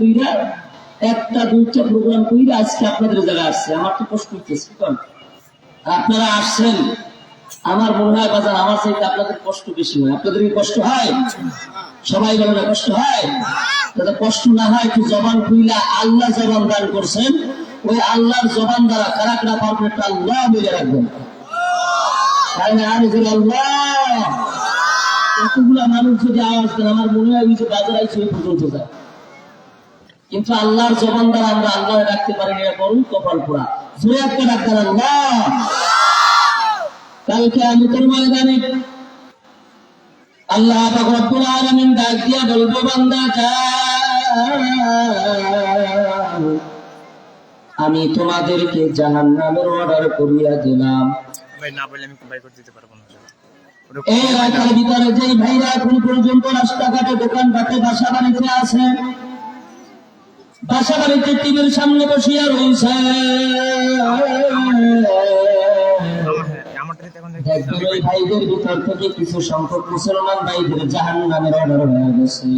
কইরা একটা দুইটা প্রোগ্রাম কইরা আজকে আপনাদের জায়গায় আসছে। আমার তো কষ্ট হইতেছে, আপনারা আসছেন, আমার মনে হয় বাজার আমার চাইতে আপনাদের কষ্ট বেশি হয়। আপনাদের কি কষ্ট হয়? সবাই বলে না কষ্ট হয়? যাতে কষ্ট না হয় একটু জবান খুইলা আল্লাহ জবান দান করছেন, ওই আল্লাহর জবান দ্বারা কারা কারা পারবেন একটা আল্লাহ বলে রাখবেন। তাই না? আর আল্লাহ এতগুলা মানুষ যদি আওয়াজ দেন, আমার মনে হয় যে বাজার আইসে পর্যন্ত যায়। কিন্তু আল্লাহর জবান দ্বারা আমরা আল্লাহ রাখতে পারি না, বরং কপাল পোড়া। জোরে একটা ডাক্তার আল্লাহ। কাল কিয়ামতের ময়দানে আল্লাহ পাক রব্বুল আলামিন ডাক দিয়া বলবে, বান্দা যা, আমি তোমাদেরকে জাহান্নামের অর্ডার করিয়া দিলাম। ভাই না বলে আমি বাই করে দিতে পারবো না। এই রাতের ভিতরে যেই ভাইরা এখন পর্যন্ত রাস্তাঘাটে দোকানপাটে বাসা বাড়িতে আছে, বাসা বাড়িতে টিভির সামনে বসিয়া রয়েছে, দেখবেন ওই ভাইদের ভিতর থেকে কিছু সংখ্যক মুসলমান ভাইদের জাহান্নামের অর্ডার হয়ে গেছে।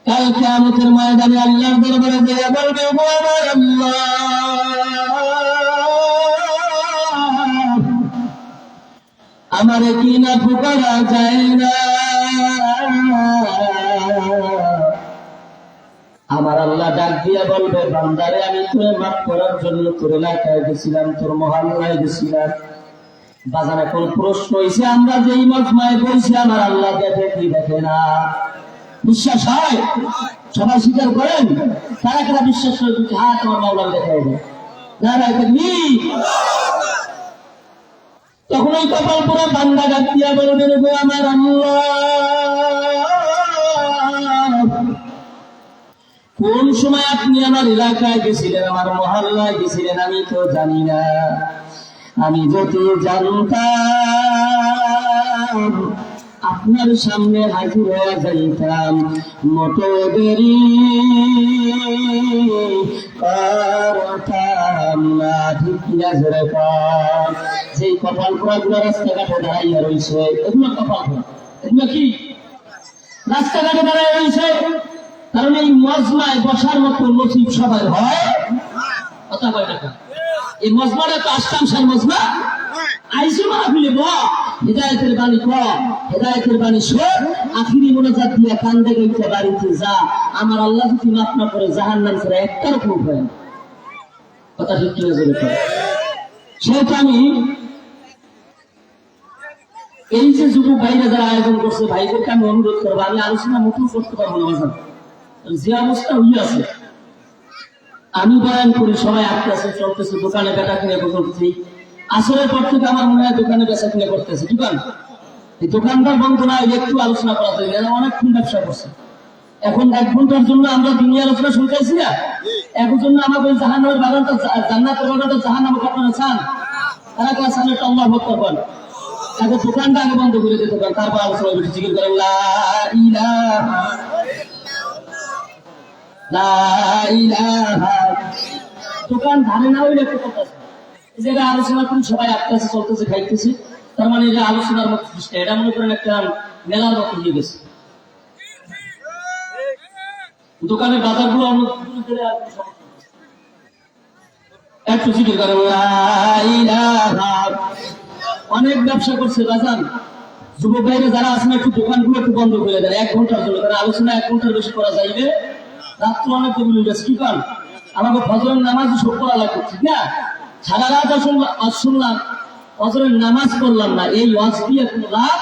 কাল কিয়ামতের ময়দানে আল্লাহর দরবারে গিয়ে বলবে, ও আমার আল্লাহ, আমারে কি না পুকারা যায় না? আমার আল্লাহ ডাক দিয়া বলবে, বান্দারে আমি তোরে মাফ করার জন্য তোর এলাকায় গেছিলাম, তোর মহল্লায় গেছিলাম। বাজার এখন প্রশ্ন হয়েছে, আমরা যেই মজমায় বলছি আমার আল্লাহ দেখে কি দেখে না? বিশ্বাস হয়? সবাই স্বীকার করেন? কারা কারা বিশ্বাস করে? দুটি হাত আমার মাওলানা দেখাই দেয়। না না, তখন ওই কপাল পুরো বান্দা ডাক দিয়া বলবে, গো আমার আল্লাহ, কোন সময় আপনি আমার এলাকায় গেছিলেন, আমার মহল্লায় গেছিলেন, আমি তো জানি না। আমি যদি জানতাম আপনার সামনে হাজির হয়ে যাইতাম, মোটো দেরি করতাম না। ঠিক কিনা জোরে কর। যেই কপাল পোড়া রাস্তাঘাটে দাঁড়াইয়া রয়েছে, এগুলো কপাল পোড়া, এগুলো কি রাস্তাঘাটে দাঁড়াইয়া রয়েছে? কারণ এই মজমায় বসার মতো নসিব সবাই হয়? কথা কয় টাকা এই মজমাটা তো আষ্টাংশের মজমা। আইসে মাহফিলে ব হেদায়েতের বাণী ক, হেদায়েতের বাণী শোন, আখিরি মোনাজাত দিয়া কান্দে গইতে বাড়িতে যা। আমার আল্লাহ যদি মাফ না করে জাহান্নাম ছাড়া একটার খুব হয় না। কথা ঠিক কিনা জোরে কর। সেটা আমি এই যে যুবক ভাইরা যারা আয়োজন করছে, ভাইদেরকে আমি অনুরোধ করবো, আমি আলোচনা মোটেও করতে পারবো না বাজার, যে অবস্থা হইয়া আছে। আমি বয়ান করি, সবাই আটকাছে, চলতেছে, দোকানে বেচা কিনে করতেছি। আসরের পর থেকে আমার মনে হয় দোকানে বেচা কিনে করতেছে। দোকান এই দোকানদার বন্ধ না, একটু আলোচনা করা যায়, এরা অনেকক্ষণ ব্যবসা করছে। এখন 1 ঘন্টার জন্য আমরা দুনিয়া আলোচনা শুনতেছি না, এখন জন্য আমাকে জাহান্নামের বাগানটা, জান্নাতের বাগানটা জাহান্নামে আপনারা চান? তারা কাছে সামনে একটা আল্লাহু আকবার বল। এখন দোকানটা আগে বন্ধ করে দিতে পারেন, তারপর আলোচনা বেশি জিকির করেন, লা ইলাহা লা ইলাহা। দোকান ধারে না হইলে একটু কথা আছে, এই জায়গায় আলোচনা করি, সবাই আটকাছে, চলতেছে, খাইতেছি, তার মানে এটা আলোচনার মতো সৃষ্টি। এটা মনে করেন একটা মেলার মতো হয়ে গেছে। দোকানের বাজারগুলো একটু জিকির করে, অনেক ব্যবসা করছে বাজার। যুবক ভাইরা যারা আছেন একটু দোকানগুলো একটু বন্ধ করে দেন 1 ঘন্টার জন্য, কারণ আলোচনা 1 ঘন্টার বেশি করা যাইবে। রাত্র অনেক কবুল গেছে, কি কারণ আমাকে ফজরের নামাজ শোক করা লাগবে, ঠিক না? সারা রাত শুনলাম, ফজরের নামাজ পড়লাম না, এই ওয়াজ দিয়ে কোনো লাভ?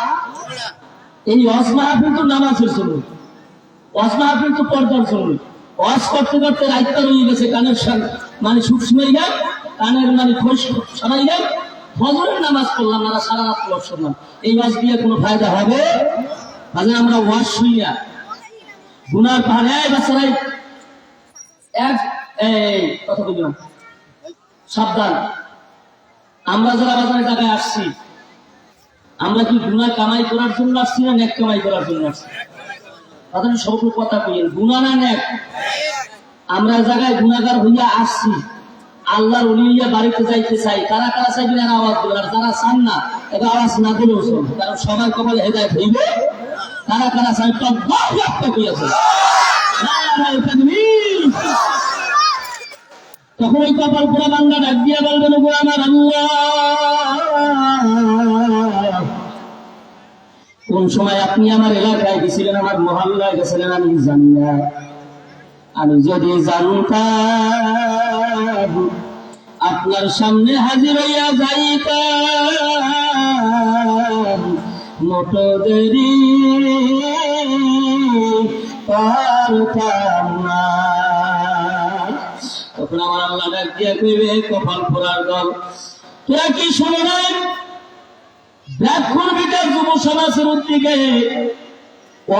এই ওয়াজ মাহফিল তো নামাজের জন্য, ওয়াজ মাহফিল তো পর্দার জন্য। ওয়াজ করতে করতে রাইতটা রয়ে গেছে, কানের মানে সূক্ষ্মই না, কানের মানে খোঁজ সরাই না, ফজরের নামাজ পড়লাম না, সারা রাত ওয়াজ শুনলাম। এই ওয়াজ দিয়ে কোনো ফায়দা হবে? মানে আমরা ওয়াজ শুই না, গুনার পাহাড়ে বাচ্চারাই এক কথা বললাম, সাবধান। আমরা যারা বাজারে টাকায় আসছি, আমরা কি গুনাহ কামাই করার জন্য আসছি না নেক কামাই করার জন্য আসছি? তাদের সব কথা কইেন, গুনাহ না নেক? আমরা জায়গায় গুনাহগার হইয়া আসছি, আল্লাহর ওলি হইয়া বাড়িতে যাইতে চাই। কারা কারা চাইবেন আর আওয়াজ দিবেন, আর যারা চান না এটা আওয়াজ না দিলেও চলবে, কারণ সবাই কপালে হেদায়েত হইবে। কারা কারা চাই তো কইয়াছে নারায়ে তাকবীর। তখন ওই কপাল পোড়া বান্দা ডাক দিয়া বলবেন, ওগো আমার আল্লাহ, কোন সময় আপনি আমার এলাকায় গেছিলেন, আমার মহল্লায় গেছিলেন, আমি জানি না। আমি যদি জানতাম আপনার সামনে হাজির হইয়া যাইতাম, মোটো দেরি করতাম না। তখন আমার আল্লাহ ডাক দিয়া কইবে, কপাল পোড়ার দল, তোরা কি শোনো নাই? ব্যাকুল বিকার যুব সমাজের উদ্দিকে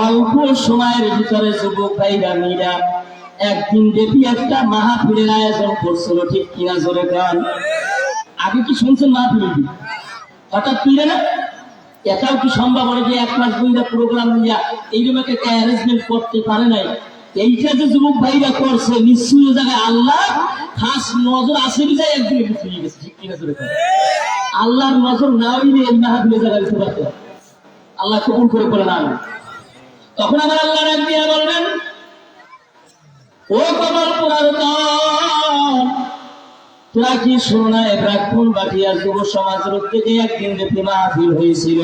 অল্প সময়ের ভিতরে যুবক ভাইরা মেয়েরা একদিন ব্যাপী একটা মাহফিলের আয়োজন করছিল, ঠিক কিনা জোরে গান? আগে কি শুনছেন মাহফিল? হঠাৎ তুলে না, এটাও কি সম্ভব হলো যে এক মাস দুইটা প্রোগ্রাম নিয়ে এইরকম একটা অ্যারেঞ্জমেন্ট করতে পারে নাই? এইটা যে যুবক ভাইরা করছে, নিশ্চয়ই জায়গায় আল্লাহ খাস নজর আসে বিজায় একদিনে পিছিয়ে গেছে, ঠিক কিনা জোরে গান? আল্লাহর নজর না হইলে এই মাহফিলের জায়গায় দিতে পারত। আল্লাহ কবুল করে বলে না। তখন আমার আল্লাহ ডাক দিয়া বলবেন, ও কপাল পোড়ার দল, তোরা কি শোনো না? ব্রাহ্মণ বাটিয়া যুব সমাজের উদ্যোগে একদিন ব্যাপী মাহফিল হয়েছিল।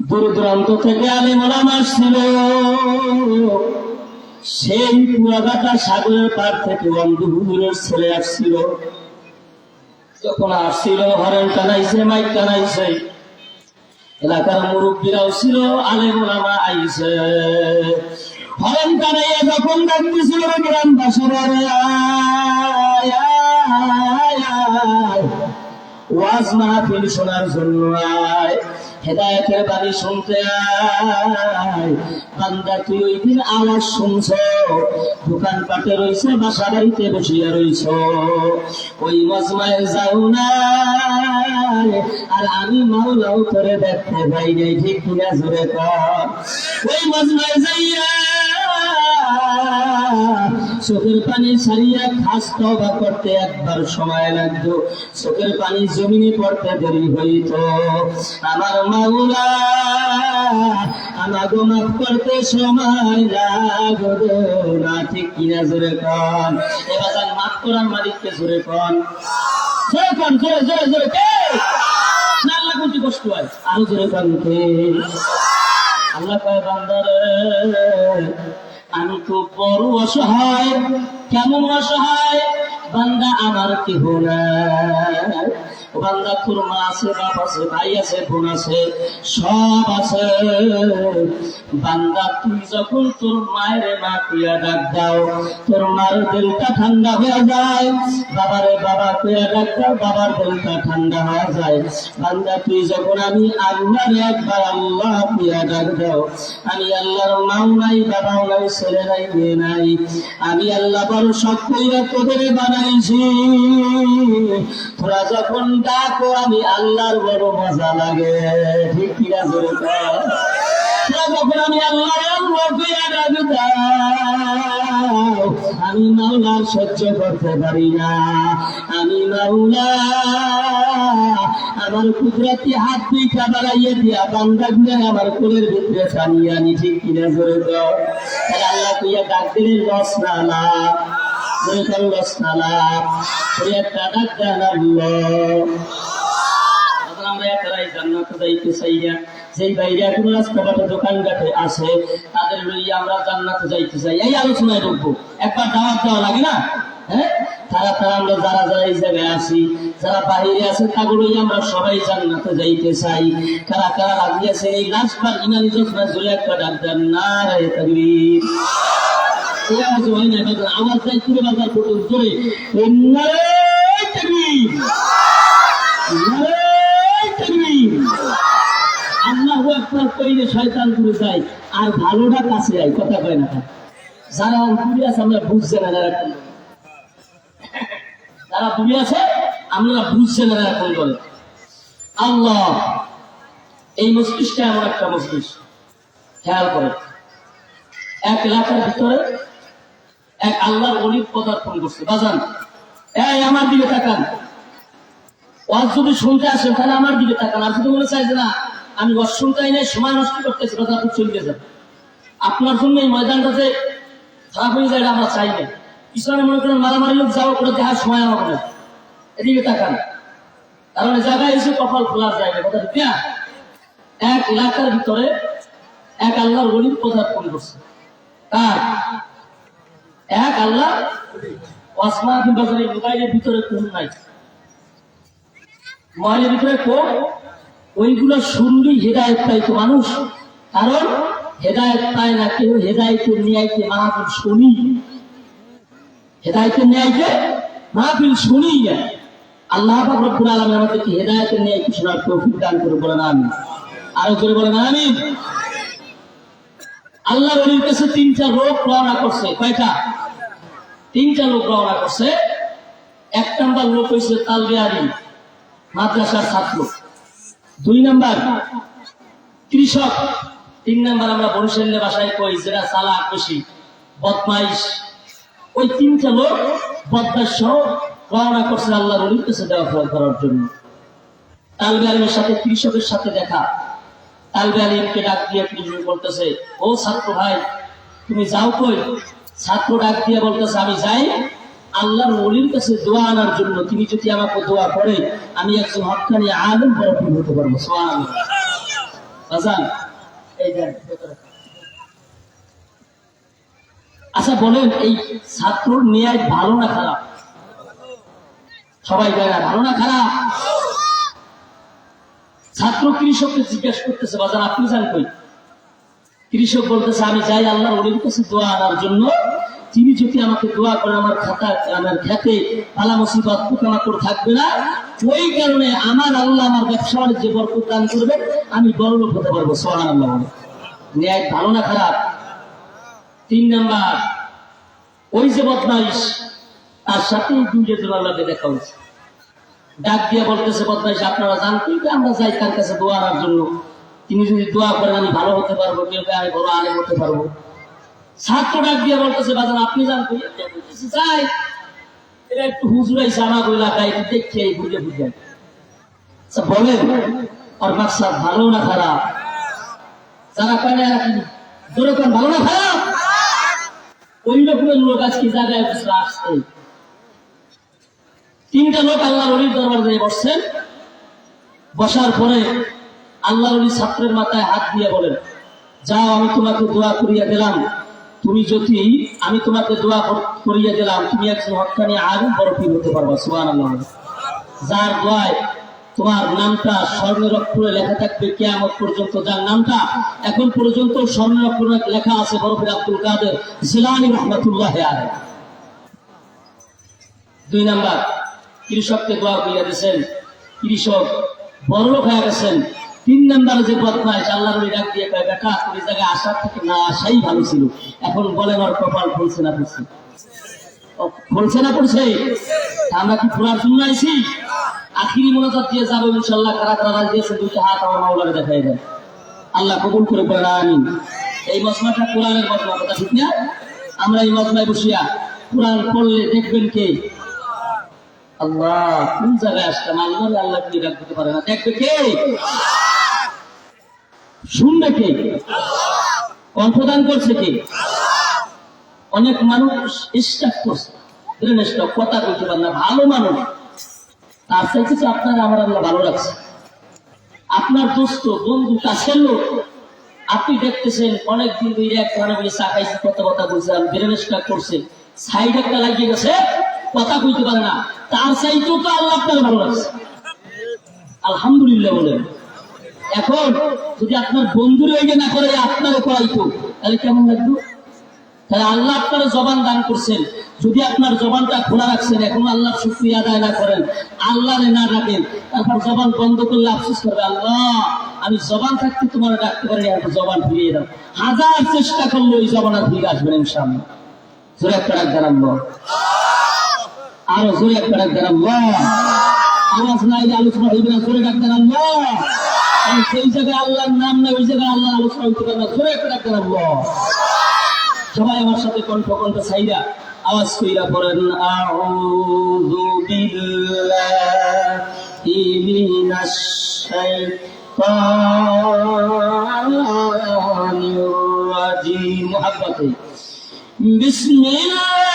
দূর দূরান্ত থেকে আলেম ওলামা আসছিল। সেই কুয়াকাটা সাগরের পার থেকে বন্ধু হুজুরের ছেলে আসছিল। যখন আসছিল, হরেন টানাইছে, মাইক টানাইছে, এলাকার মুরব্বীরাও ছিল, আলেম ওলামা আইছে। হরেন টানাইয়া যখন ডাকতেছিল গ্রামবাসীরা, ওয়াজ মাহফিল শোনার জন্য আয়, হেদায়েতের বাণী শুনতে আয়। বান্দা তুই ওই দিন আওয়াজ শুনছ, দোকানপাটে রইছ, বাসা বাড়িতে বসিয়া রইছ, ওই মজমায় যাও না। আর আমি মাওলাও করে দেখতে পাই নাই, ঠিক কিনা জোরে কর? ওই মজমায় যাইয়া চোখের পানি ছাড়িয়া খাস তওবা করতে একবার সময় লাগতো, চোখের পানি জমিনে পড়তে দেরি হইত। আমার মাওলা আমাকে মাফ করতে সময় লাগবে না, ঠিক কিনা জোরে কন? এবার মাফ করার মালিককে জোরে কন, জোরে কন, জোরে জোরে জোরে। কে? আল্লাহ কোনটি কষ্ট হয়, আরো জোরে কন কে? আল্লাহ কয়, বান্দারে আমি তো বড় অসহায়। কেমন অসহায়? বান্দা আমার কেহ নাই। বান্দা তোর মা আছে, বাপ আছে, ভাই আছে, বোন আছে, সব আছে। বান্দা তুই যখন তোর মায়ের মা কুয়া ডাক দাও, তোর মার দিলটা ঠান্ডা হয়ে যায়। বাবারে বাবা কুয়া ডাক দাও, বাবার দিলটা ঠান্ডা হয়ে যায়। বান্দা তুই যখন আমি আল্লাহর একবার আল্লাহ কুয়া ডাক দাও, আমি আল্লাহর মাও নাই, বাবাও নাই, ছেলে নাই, মেয়ে নাই, আমি আল্লাহ বড় সব কইরা তোদের বানাইছি। তোরা যখন ডাকো আমি আল্লাহর বড় মজা লাগে, ঠিক কিনা জোরে কর? যখন আমি আল্লাহর আল্লাহ কইরা ডাক দাও, আমি মাওলার সহ্য করতে পারি না। আমি মাওলা আমার কুদরতি হাত দুইটা বাড়াইয়া দিয়া বান্দা গুলা আমার কোলের ভিতরে টানিয়ে আনি, ঠিক কিনা জোরে কর? তাহলে আল্লাহ কইয়া ডাক দিলে লস না লাভ, লস না লাভ, একটা ডাক দেন আল্লাহ। আমরা একারাই জান্নাতে যাইতে চাই না। যেই বাইরে এখন রাস্তাঘাটে দোকানঘাটে আছে, তাদের লইয়া আমরা জান্নাতে যাইতে চাই। এই আলোচনায় ঢুকবো, একবার দাওয়াত দেওয়া লাগে না? হ্যাঁ, তারা আমরা যারা যারা এই জায়গায় আছি, যারা বাহিরে আছে, তাগুলোই আমরা সবাই জান্নাতে যাইতে চাই। কারা কারা লাগিয়েছে এই লাস্টবার ইমানি যোজনা জুড়ে একটা ডাক দেন, নারায়ে তাকবীর। আওয়াজ যাই তুলে বাজার ফটো জোরে, নারায়ে তাকবীর, নারায়ে তাকবীর। আল্লাহু আকবার কইলে শয়তান দূরে যায়, আর ভালোটা কাছে যায়, কথা কয় না। যারা দূরে আছে আমরা বুঝছে না, যারা দূরে আছে আমরা বুঝছে না, এখন বলে আল্লাহ এই মস্তিষ্কে এমন একটা মস্তিষ্ক। খেয়াল করে, এক এলাকার ভিতরে এক আল্লাহর ওলির পদার্পণ করছে। বাজান, এই আমার দিকে তাকান, ওয়াজ যদি শুনতে আসেন তাহলে আমার দিকে তাকান। আর যদি মনে চাই যে না আমি অসুবিধাই নেই, সময় নষ্ট করতেছি, কথা আপনি চলতে যান। আপনার জন্য এই ময়দানটাতে খারাপ হয়ে যায়, এটা আমরা চাই না। পিছনে মনে করেন মারামারি লোক যাওয়া করে দেখার সময় আমার নেই, এদিকে তাকান, কারণ এই জায়গায় এসে কপাল খোলার জায়গা, কথা ঠিক না? এক এলাকার ভিতরে এক আল্লাহর ওলির পদার্পণ করছে। কার? এক আল্লাহ। ওয়াসমান বাজারের মোবাইলের ভিতরে কোন নাই, মোবাইলের ভিতরে কোন, ওইগুলো শুনলেই হেদায়েত পাইতো মানুষ। কারণ হেদায়েত পায় না কেউ হেদায়েতের ন্যায়কে মাহফিল শুনি, হেদায়েতের ন্যায়কে মাহফিল শুনি না। আল্লাহ পাক রব্বুল আলামিন আমাদেরকে হেদায়েতের ন্যায় শোনার তৌফিক দান করে, বলেন আমিন। আরো করে বলেন আমিন। আল্লাহ ওলির কাছে তিনটা লোক রওনা করছে। কয়টা? তিনটা লোক রওনা করছে। এক নাম্বার লোক হয়েছে তালবে আলিম, মাদ্রাসার ছাত্র। দুই নাম্বার কৃষক। তিন নাম্বার আমরা বরিশালের ভাষায় কই যেটা চালাক বেশি, বদমাইশ। ওই তিনটা লোক বদমাইশ সহ রওনা করছে আল্লাহ ওলির কাছে দেওয়া করার জন্য। তালবে আলিমের সাথে কৃষকের সাথে দেখা। তালবে আলিমকে ডাক দিয়ে কৃষক বলতেছে, ও ছাত্র ভাই তুমি যাও কই? ছাত্র ডাক দিয়ে বলতেছে, আমি যাই আল্লাহর ওলির কাছে দোয়া আনার জন্য। তিনি যদি আমাকে দোয়া করে আমি একজন হক্কানি আলেম বরফি হতে পারবো। সুবহানাল্লাহ। এই দেন। আচ্ছা বলেন, এই ছাত্রর ন্যায় ভালো না খারাপ? সবাই বলে ভালো না খারাপ? ছাত্র কৃষককে জিজ্ঞাসা করতেছে, বাজান আপনি যান কই? কৃষক বলতেছে, আমি যাই আল্লাহর ওলির কাছে দোয়া আনার জন্য। তিনি যদি আমাকে দোয়া করে আমার আমার খেতে পালা মুসিবত পোকামাকড় থাকবে না, ওই কারণে আমার আল্লাহ আমার ব্যবসা বাণিজ্যে বরকত দান করবে, আমি বড়লোক হতে পারবো। সুবহানাল্লাহ। ন্যায় ভালো না খারাপ? তিন নাম্বার, ওই যে বদমাইশ তার সাথে দুইজন আল্লাহকে দেখা হয়েছে। ডাক দিয়ে বলতেছে, বদমাইশ আপনারা জানতেন যে আমরা যাই তার কাছে দোয়া আনার জন্য। তিনি যদি দোয়া করেন আমি ভালো হতে পারবো, কেউ আমি বড় আলেম হতে পারবো। ছাত্র ডাক দিয়ে বলতেছে, বাজান আপনি জানতেন? যাই এটা একটু হুজুরাইছে আমার এলাকায়, দেখছে এই বুঝে বুঝে। বলেন আর বাচ্চা ভালো না খারাপ? যারা পারে যেরকম ভালো না খারাপ, ওই রকমের লোক আজকে জায়গায় আসছে। তিনটা লোক আল্লাহর ওলির দরবার দিয়ে বসছেন। বসার পরে আল্লাহর ওলি ছাত্রের মাথায় হাত দিয়ে বলেন, যাও আমি তোমাকে দোয়া করিয়া দিলাম, তুমি যদি আমি তোমাকে দোয়া করিয়া দিলাম তুমি একজন হক্কানি আলেম বরফি হতে পারবা। সুবহানাল্লাহ। যার দোয়ায় তোমার নামটা স্বর্ণের অক্ষরে লেখা থাকবে কিয়ামত পর্যন্ত, যার নামটা এখন পর্যন্ত স্বর্ণের অক্ষরে লেখা আছে বরফির আব্দুল কাদের জিলানী রাহমাতুল্লাহ আলাইহি। দুই নাম্বার, কৃষককে দোয়া করিয়া দিয়েছেন, কৃষক বড়লোক হয়ে গেছেন। তিন নাম্বারে যে বদমাইশ আল্লাহর ওলি ডাক দিয়ে কয়, বেটা ওই জায়গায় আসার থেকে না আসাই ভালো ছিল। এখন বলেন ওর কপাল খুলছে না পড়ছে? খুলছে না পড়ছে? আমরা কি পুরার জন্য আইছি? আখিরি মোনাজাত দিয়ে যাবো ইনশাআল্লাহ। কারা কারা রাজি দিয়েছে দুইটা হাত আমার মাওলাকে দেখাই দেন, আল্লাহ কবুল করে বলেন আমিন। এই মজমাটা কোরআনের মজমা, কথা ঠিক না? আমরা এই মজমায় বসিয়া কোরআন পড়লে দেখবেন কে? আল্লাহ। কোন জায়গায় আসতাম? আল্লাহ আল্লাহ কি ডাক দিতে পারে না, দেখবে কে? শুনবে কে? কণ্ঠদান করছে কে? অনেক মানুষ স্টাক করছে, কথা বলতে পারে না, ভালো মানুষ। তার চাইছে যে আপনার আমার আল্লাহ ভালো রাখছে। আপনার দোস্ত বন্ধু কাছের লোক, আপনি দেখতেছেন অনেকদিন ধরে এক ধরনের বলে চা খাইছে, কথা কথা বলছে, ব্রেন স্টাক করছে, সাইড একটা লাগিয়ে গেছে, কথা কইতে পারে না। তার চাইতেও তো আল্লাহ আপনার ভালো রাখছে, আলহামদুলিল্লাহ বলেন। এখন যদি আপনার বন্ধুর ওই না করে আপনারও করাইতো, তাহলে কেমন লাগতো? তাহলে আল্লাহ আপনার জবান দান করছেন, যদি আপনার জবানটা খোলা রাখছেন, এখন আল্লাহ শুকরিয়া আদায় না করেন, আল্লাহরে না ডাকেন, তারপর জবান বন্ধ করলে আফসোস করবে, আল্লাহ আমি জবান থাকতে তোমার ডাকতে পারি, এখন জবান ফিরিয়ে দাও। হাজার চেষ্টা করলে ওই জবান আর ফিরে আসবেন ইনশাআল্লাহ। জোরে একটা ডাক দেন আল্লাহ, আরো জোরে একটা ডাক দেন আল্লাহ। আওয়াজ নাই, আলোচনা হইবে না, জোরে ডাক দেন আল্লাহ। সেই জায়গায় আল্লাহর নাম নাই, ওই জায়গায় আল্লাহ আলোচনা হইতে পারে না, জোরে একটা ডাক দেন আল্লাহ। সবাই আমার সাথে কণ্ঠ কণ্ঠ ছাইরা আওয়াজ কইরা পড়েন, আউযু বিল্লাহি মিনাশ শাইতানির রাজিম। মুহাব্বতে بسم الله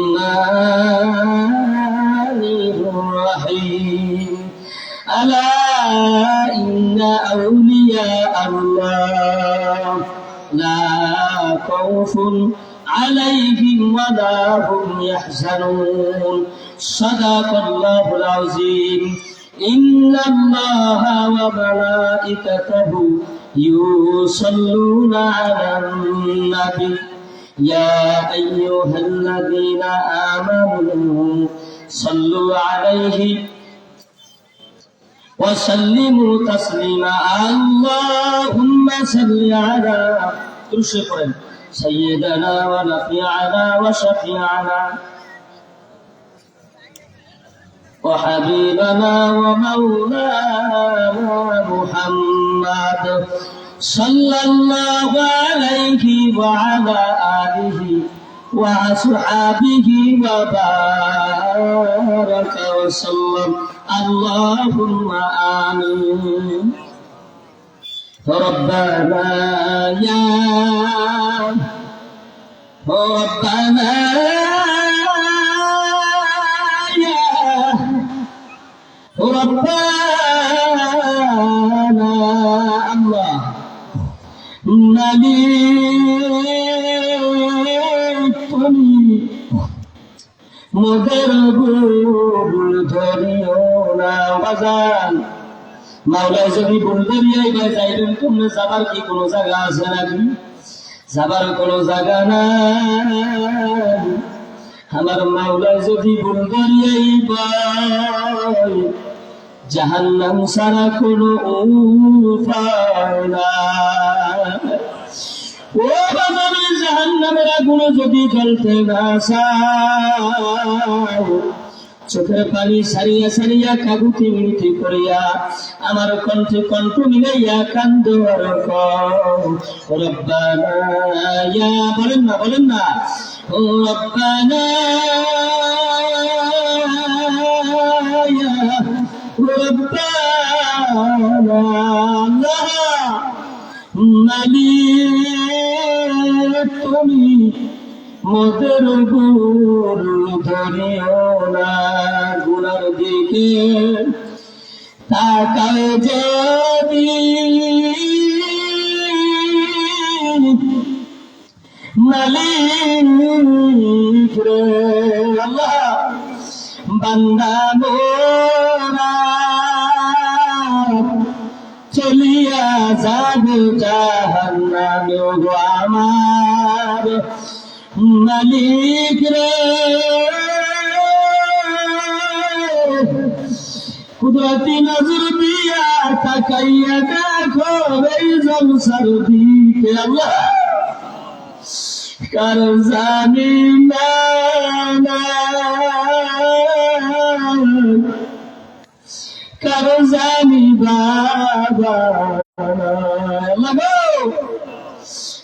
الرحمن الرحيم ألا إن أولياء الله لا خوف عليهم ولا هم يحزنون صدق الله العظيم إن الله وملائكته يصلون على النبي يا أيها الذين آمنوا صلوا عليه وسلموا تسليما اللهم صل على سيدنا ونبينا وشفيعنا وحبيبنا ومولانا محمد صلى الله عليه وعلى آله وأصحابه وبارك وسلم اللهم آمين ربنا يا ربنا يا ربنا الله মালিকনি মোদের ভুল ধরিও না বাজান মাওলা যদি ভুল ধরিয়াই বা যাইবেন তোমরা যাবার কি কোনো জায়গা আছে নাকি যাবার কোনো জায়গা নাই আমার মাওলা যদি ভুল ধরিয়াই পাই জাহান্নাম ছাড়া কোনো উপায় নাই ও বাবা জাহান্নামের আগুনে যদি জ্বলতে না চাও চোখের পানি সারিয়া সারিয়া কাগুতি মিনতি করিয়া আমার কণ্ঠে কণ্ঠ মিলাইয়া কান্দ আর রব্বানা ইয়া বলেন না ও রব্বানা ইয়া রব্বানা মালিক তুমি মোদের ভুল ধরিও না গুনার দিকে তাকায় যদি মালিক রে আল্লাহ বান্দা মোরা চলিয়া যাব জাহান্নামে গো আমার মালিক রে কুদরতি নজর দিয়া তাকাইয়া দেখো এই জলসার দিকে আল্লাহ কার জানি না কার জানি বাবা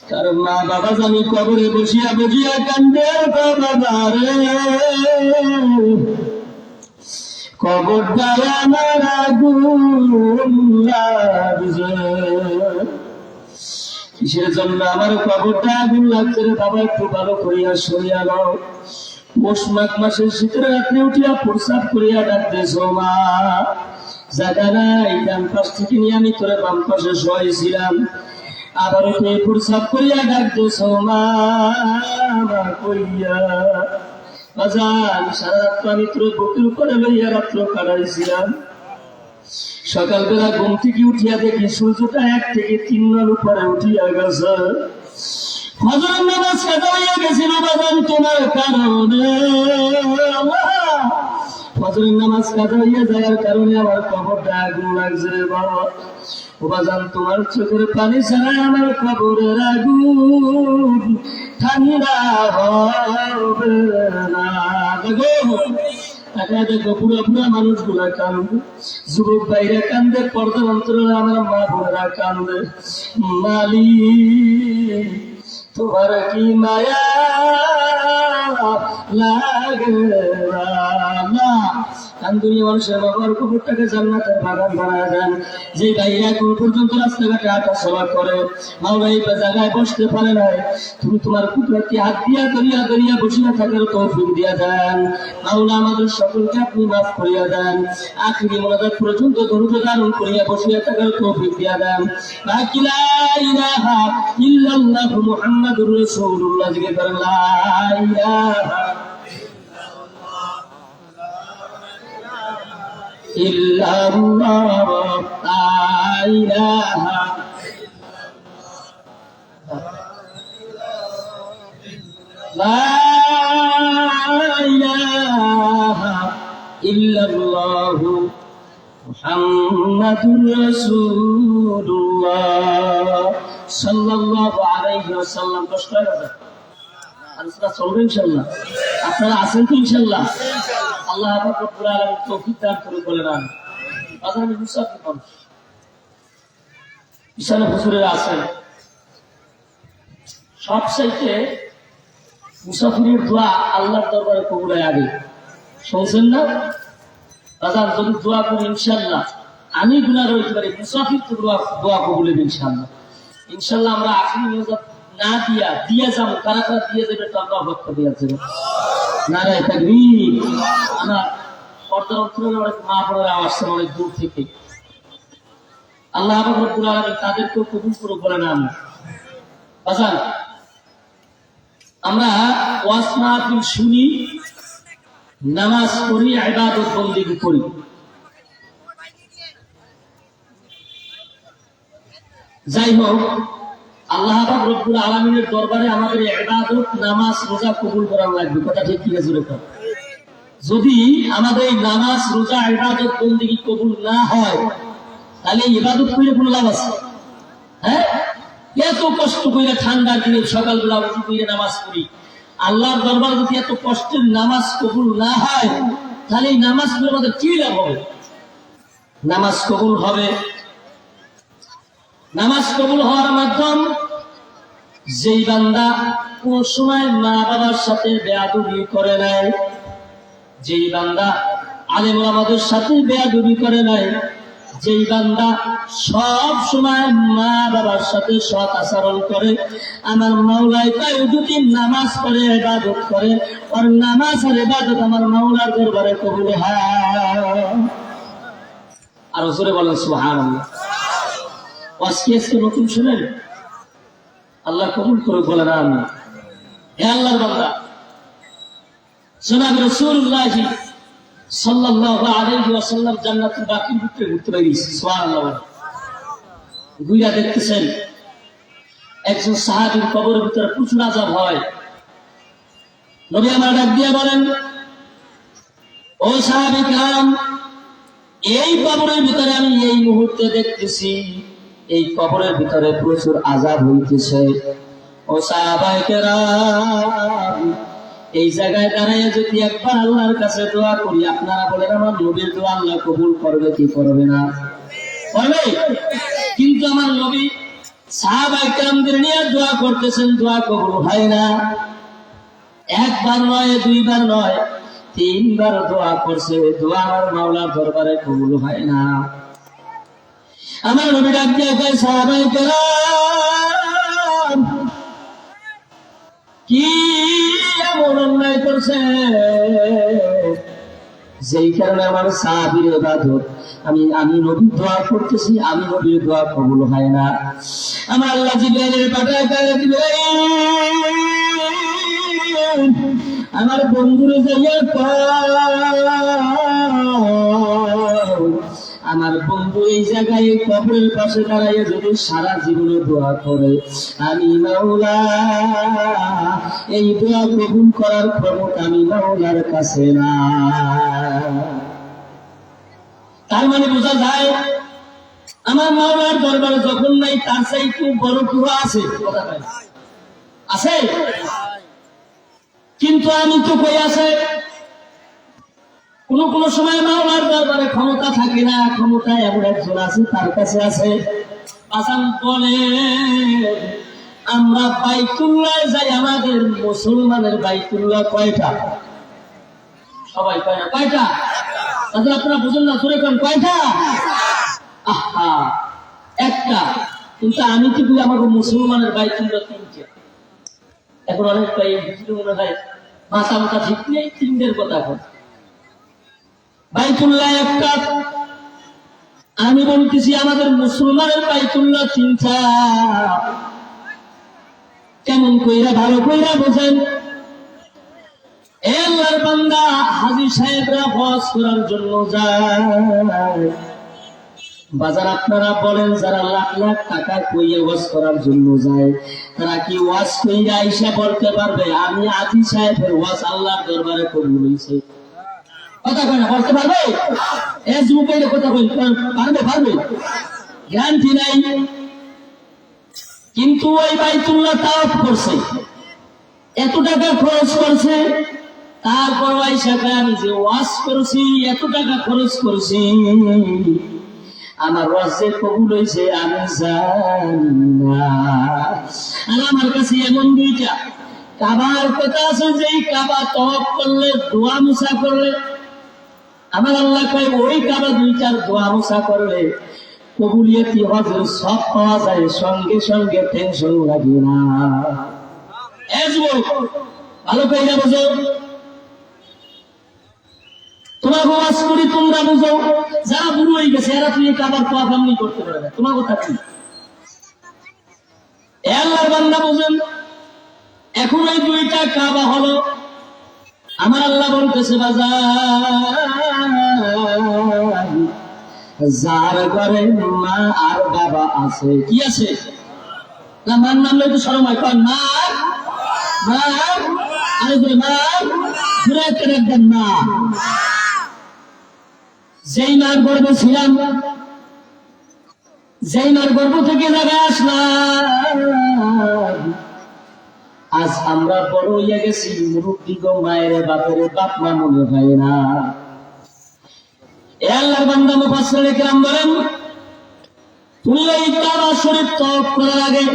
কার মা বাবা জানি কবরে বসিয়া বসিয়া কান্দে বাবা রে কবরটা আমার আগুন লাগছে কিসের জন্য আমার কবরটা আগুন লাগছে রে বাবা একটু ভালো করিয়া সরিয়া নাও পৌষ মাঘ মাসের শীতের রাত্রে উঠিয়া প্রসাদ করিয়া ডাকতেছ মা জায়গা নাই ডান পাশ থেকে নিয়ে আমি তোরে বাম পাশে শোয়াইছিলাম আবার উঠে প্রসাদ করিয়া ডাকতেছ মা কইয়া বাজান সারা রাত্র আমি তোর বুকের উপরে লইয়া রাত্র কাটাইছিলাম সকালবেলা ঘুম থেকে উঠিয়া দেখি সূর্যটা 1 থেকে 3 নল উপরে উঠিয়া গেছে ফজরের নামাজ কাজা হইয়া গেছিল বাজান তোমার কারণে ফজরের নামাজ কাজা হইয়া যাওয়ার কারণে আমার কবরটা আগুন লাগছে রে বাবা ও বাজান তোমার চোখের পানি ছাড়া আমার কবরের আগুন ঠান্ডা হবে না দেখো দেখো পুরা পুরা মানুষগুলা কান্দে যুবক ভাইরা কান্দে পর্দার অন্তরে আমার মা বোনেরা কান্দে মালিক তোমার কি মায়া লাগে না কান্দুলি মানুষের বাবার কবরটাকে জান্নাতের বাগান বানায় দেন। যে ভাইরা এখন পর্যন্ত রাস্তাঘাটে হাঁটা চলা করে, মাওলা এই জায়গায় বসতে পারে নাই, তুমি তোমার কুদরতি হাত দিয়া দরিয়া দরিয়া বসিয়া থাকার তৌফিক দিয়া দেন। মাওলা আমাদের সকলকে আপনি মাফ করিয়া দেন। আখিরি মোনাজাত পর্যন্ত দরুদ ধারণ করিয়া বসিয়া থাকার তৌফিক দিয়া দেন। বাকি লা ইলাহা ইল্লাল্লাহু মুহাম্মাদুর রাসূলুল্লাহ জিকির করেন, লা ইলাহা ইল্লাল্লাহ, লা ইলাহা লা ইলাহা ইল্লাল্লাহ মুহাম্মাদুর রাসূলুল্লাহ সাল্লাল্লাহু আলাইহি ওয়াসাল্লাম। কষ্ট হয়ে গেছে, আলোচনা চলবে ইনশাআল্লাহ। আপনারা আছেন তো ইনশাআল্লাহ? আল্লাহ পাক রব্বুল আলামিন তৌফিক দান করে বলেন আমিন। আজান মুসাফির মানুষ ইশারা হুজুরেরা আছেন, সবচাইতে মুসাফিরের দোয়া আল্লাহর দরবারে কবুল হয় আগে। শুনছেন না আজান? যদি দোয়া করি ইনশাআল্লাহ, আমি গুনাহ হইতে পারি, মুসাফির তো দোয়া কবুল হবে ইনশাআল্লাহ। ইনশাআল্লাহ আমরা আখিরি মোনাজাত না দিয়ে যাবো, কারা কারা দিয়ে যাবে তো আমরা ভক্ত দিয়ে যাবো। নারায়ে তাকবীর। আমার পর্দার অন্তরে অনেক মা বোনেরা আসছেন অনেক দূর থেকে, আল্লাহ রাব্বুল আলামিন তাদেরকেও কবুল করে বলেন আমিন। আজান আমরা ওয়াজ মাহফিল শুনি, নামাজ পড়ি, ইবাদত বন্দেগী করি। যাই হোক, আল্লাহ পাক রব্বুল আলামিনের দরবারে আমাদের ইবাদত, নামাজ, রোজা কবুল করা লাগবে। কথা ঠিক কি জোরে কর। যদি আমাদের এই নামাজ, রোজা, ইবাদত বন্দেগী কবুল না হয়, তাহলে ইবাদত করে কোনো লাভ আছে? হ্যাঁ, এত কষ্ট করে ঠান্ডার দিনে সকালবেলা উঠে করে নামাজ পড়ি, আল্লাহর দরবারে যদি এত কষ্টের নামাজ কবুল না হয়, তাহলে এই নামাজ পড়ে আমাদের কি লাভ হবে? নামাজ কবুল হবে, নামাজ কবুল হওয়ার মাধ্যম যেই বান্দা কোন সময় মা বাবার সাথে বেয়াদবি করে নাই, যেই বান্দা আলেম ওলামাদের সাথে বেয়াদবি করে নাই, যেই বান্দা সব সময় মা বাবার সাথে সৎ আচরণ করে, আমার মাওলাই তাই যদি নামাজ পড়ে ইবাদত করে, আর নামাজ আর ইবাদত আমার মাওলার দরবারে কবুল হয়। আর জোরে বলেন সুবহানাল্লাহ। আজকে নতুন শুনেন, আল্লাহ কবুল করে বলেন আমিন। হে আল্লাহর বান্দা, জনাব রাসূলুল্লাহ সাল্লাল্লাহু আলাইহি ওয়াসাল্লাম জান্নাতুল বাকির ভিতরে ঘুরতে বেরিয়েছে। সুবহানাল্লাহ। ঘুরে দেখতেছেন একজন সাহাবীর কবরের ভিতরে প্রচুর আযাব হয়। নবী আমার ডাক দিয়ে বলেন, ও সাহাবী کرام, এই কবরের ভিতরে আমি এই মুহূর্তে দেখতেছি এই কবরের ভিতরে প্রচুর আযাব হইতেছে। ও সাহাবায়ে কেরাম, এই জায়গায় দাঁড়ায় যদি একবার আল্লাহর কাছে দোয়া করি, আপনারা বলেন আমার নবীর দোয়া আল্লাহ কবুল করবে কি করবে না? করবে। কিন্তু আমার নবী সাহাবায়ে কেরামদের নিয়ে দোয়া করতেছেন, দোয়া কবুল হয় না। একবার নয়, দুইবার নয়, তিনবার দোয়া করছে, দোয়া আমার মাওলার দরবারে কবুল হয় না। আমার নবী ডাক দিয়ে কয়, সাহাবায়ে কেরাম কি এমন অন্যায় করছে যেই কারণে আমার সাহাবীর ইবাদত, আমি নবীর দোয়া করতেছি, আমি নবীর দোয়া কবুল হয় না। আমার আল্লাহ জিবরাইলের পাঠায় কয়, আমার বন্ধুরে যাইয়া আমার বন্ধু এই জায়গায় কবরের পাশে দাঁড়াইয়া যদি সারা জীবনে দোয়া করে, আমি মাওলা এই দোয়া কবুল করার ক্ষমতা আমি মাওলার কাছে না। তার মানে বোঝা যায় আমার মাওলার দরবারে যখন নাই, তার চাইতে বড় কেউ আছে? কথা বলে আছে? কিন্তু আমি তো কই আছে, কোন সময় মাওলার দরবারে ক্ষমতা থাকে না, ক্ষমতা এমন একজন আছে, তার কাছে আছে। আসাম বলে আমরা বাইতুল্লাহ যাই, আমাদের মুসলমানের বাইতুল্লাহ কয়টা? সবাই কয় না, কয়টা? তাহলে আপনারা বুঝুন না, জোরে কোন কয়টা? আহা, একটা। কিন্তু আমি কি বলি আমাকে মুসলমানের বাইতুল্লাহ তিনটে। এখন অনেক ভাই মনে হয় মাথা মাথা ঠিক নেই, তিনটের কথা এখন। বাইতুল্লাহ একটা, আমি বলতেছি আমাদের মুসলমানের বাইতুল্লাহ তিনটা। কেমন কইরা ভালো কইরা বোঝেন। আল্লাহর বান্দা হাজী সাহেবরা হজ করার জন্য যায় বাজার। আপনারা বলেন যারা লাখ লাখ টাকা কইয়ে ওয়াজ করার জন্য যায়, তারা কি ওয়াজ কইরা আইসা বলতে পারবে আমি হাজী সাহেবের ওয়াজ আল্লাহর দরবারে কবুল হইছে? কথা কয় না, বলতে পারবে? এই যুবকের কথা কই, পারবে? পারবে? গ্যারান্টি নাই। কিন্তু ওই বাইতুল্লাহ তাওয়াফ করছে, এত টাকা খরচ করছে, তারপর আইসা আমি যে ওয়াজ করছি, এত টাকা খরচ করছি, আমার ওয়াজে কবুল হইছে আমি জানি না। আর আমার কাছে এমন দুইটা কাবার কথা আছে, যে কাবা তওয়াফ করলে, দোয়া মুসা করলে, আমার আল্লাহ কয় ওই কাবা দুইটার দোয়া মুসা করলে কবুলিয়তি হজের সব পাওয়া যায়, সঙ্গে সঙ্গে টেনশন লাগে না। ভালো কইরা বুঝো, তোমার ওয়াজ করি তোমরা বুঝো। যারা বুড়ো হয়ে গেছে এরা তুমি কাবার তওয়াফ এমনি করতে পারবে না, তোমার কথা কি? আল্লাহর বান্দা বুঝেন, এখন ওই দুইটা কাবা হলো। আমার আল্লাহ বলতেছে বাজার, যার ঘরে মা আর বাবা আছে, কি আছে? না মার নাম লইতে শরম হয়, কয় মা মা আরে মা ঘুরে একদম মা। যেই মার গর্বে ছিলাম, যেই মার গর্ব থেকে জায়গায় আসলাম, আজ আমরা বড় হইয়া গেছি, মুরব্বী গো মায়ের বাপের বাপ মা মনে হয় না। আল্লাহর বান্দা মুফাসসিরিনে কিরাম বলেন, তুমি এই কাবা শরীফ তওয়াফ করার আগে,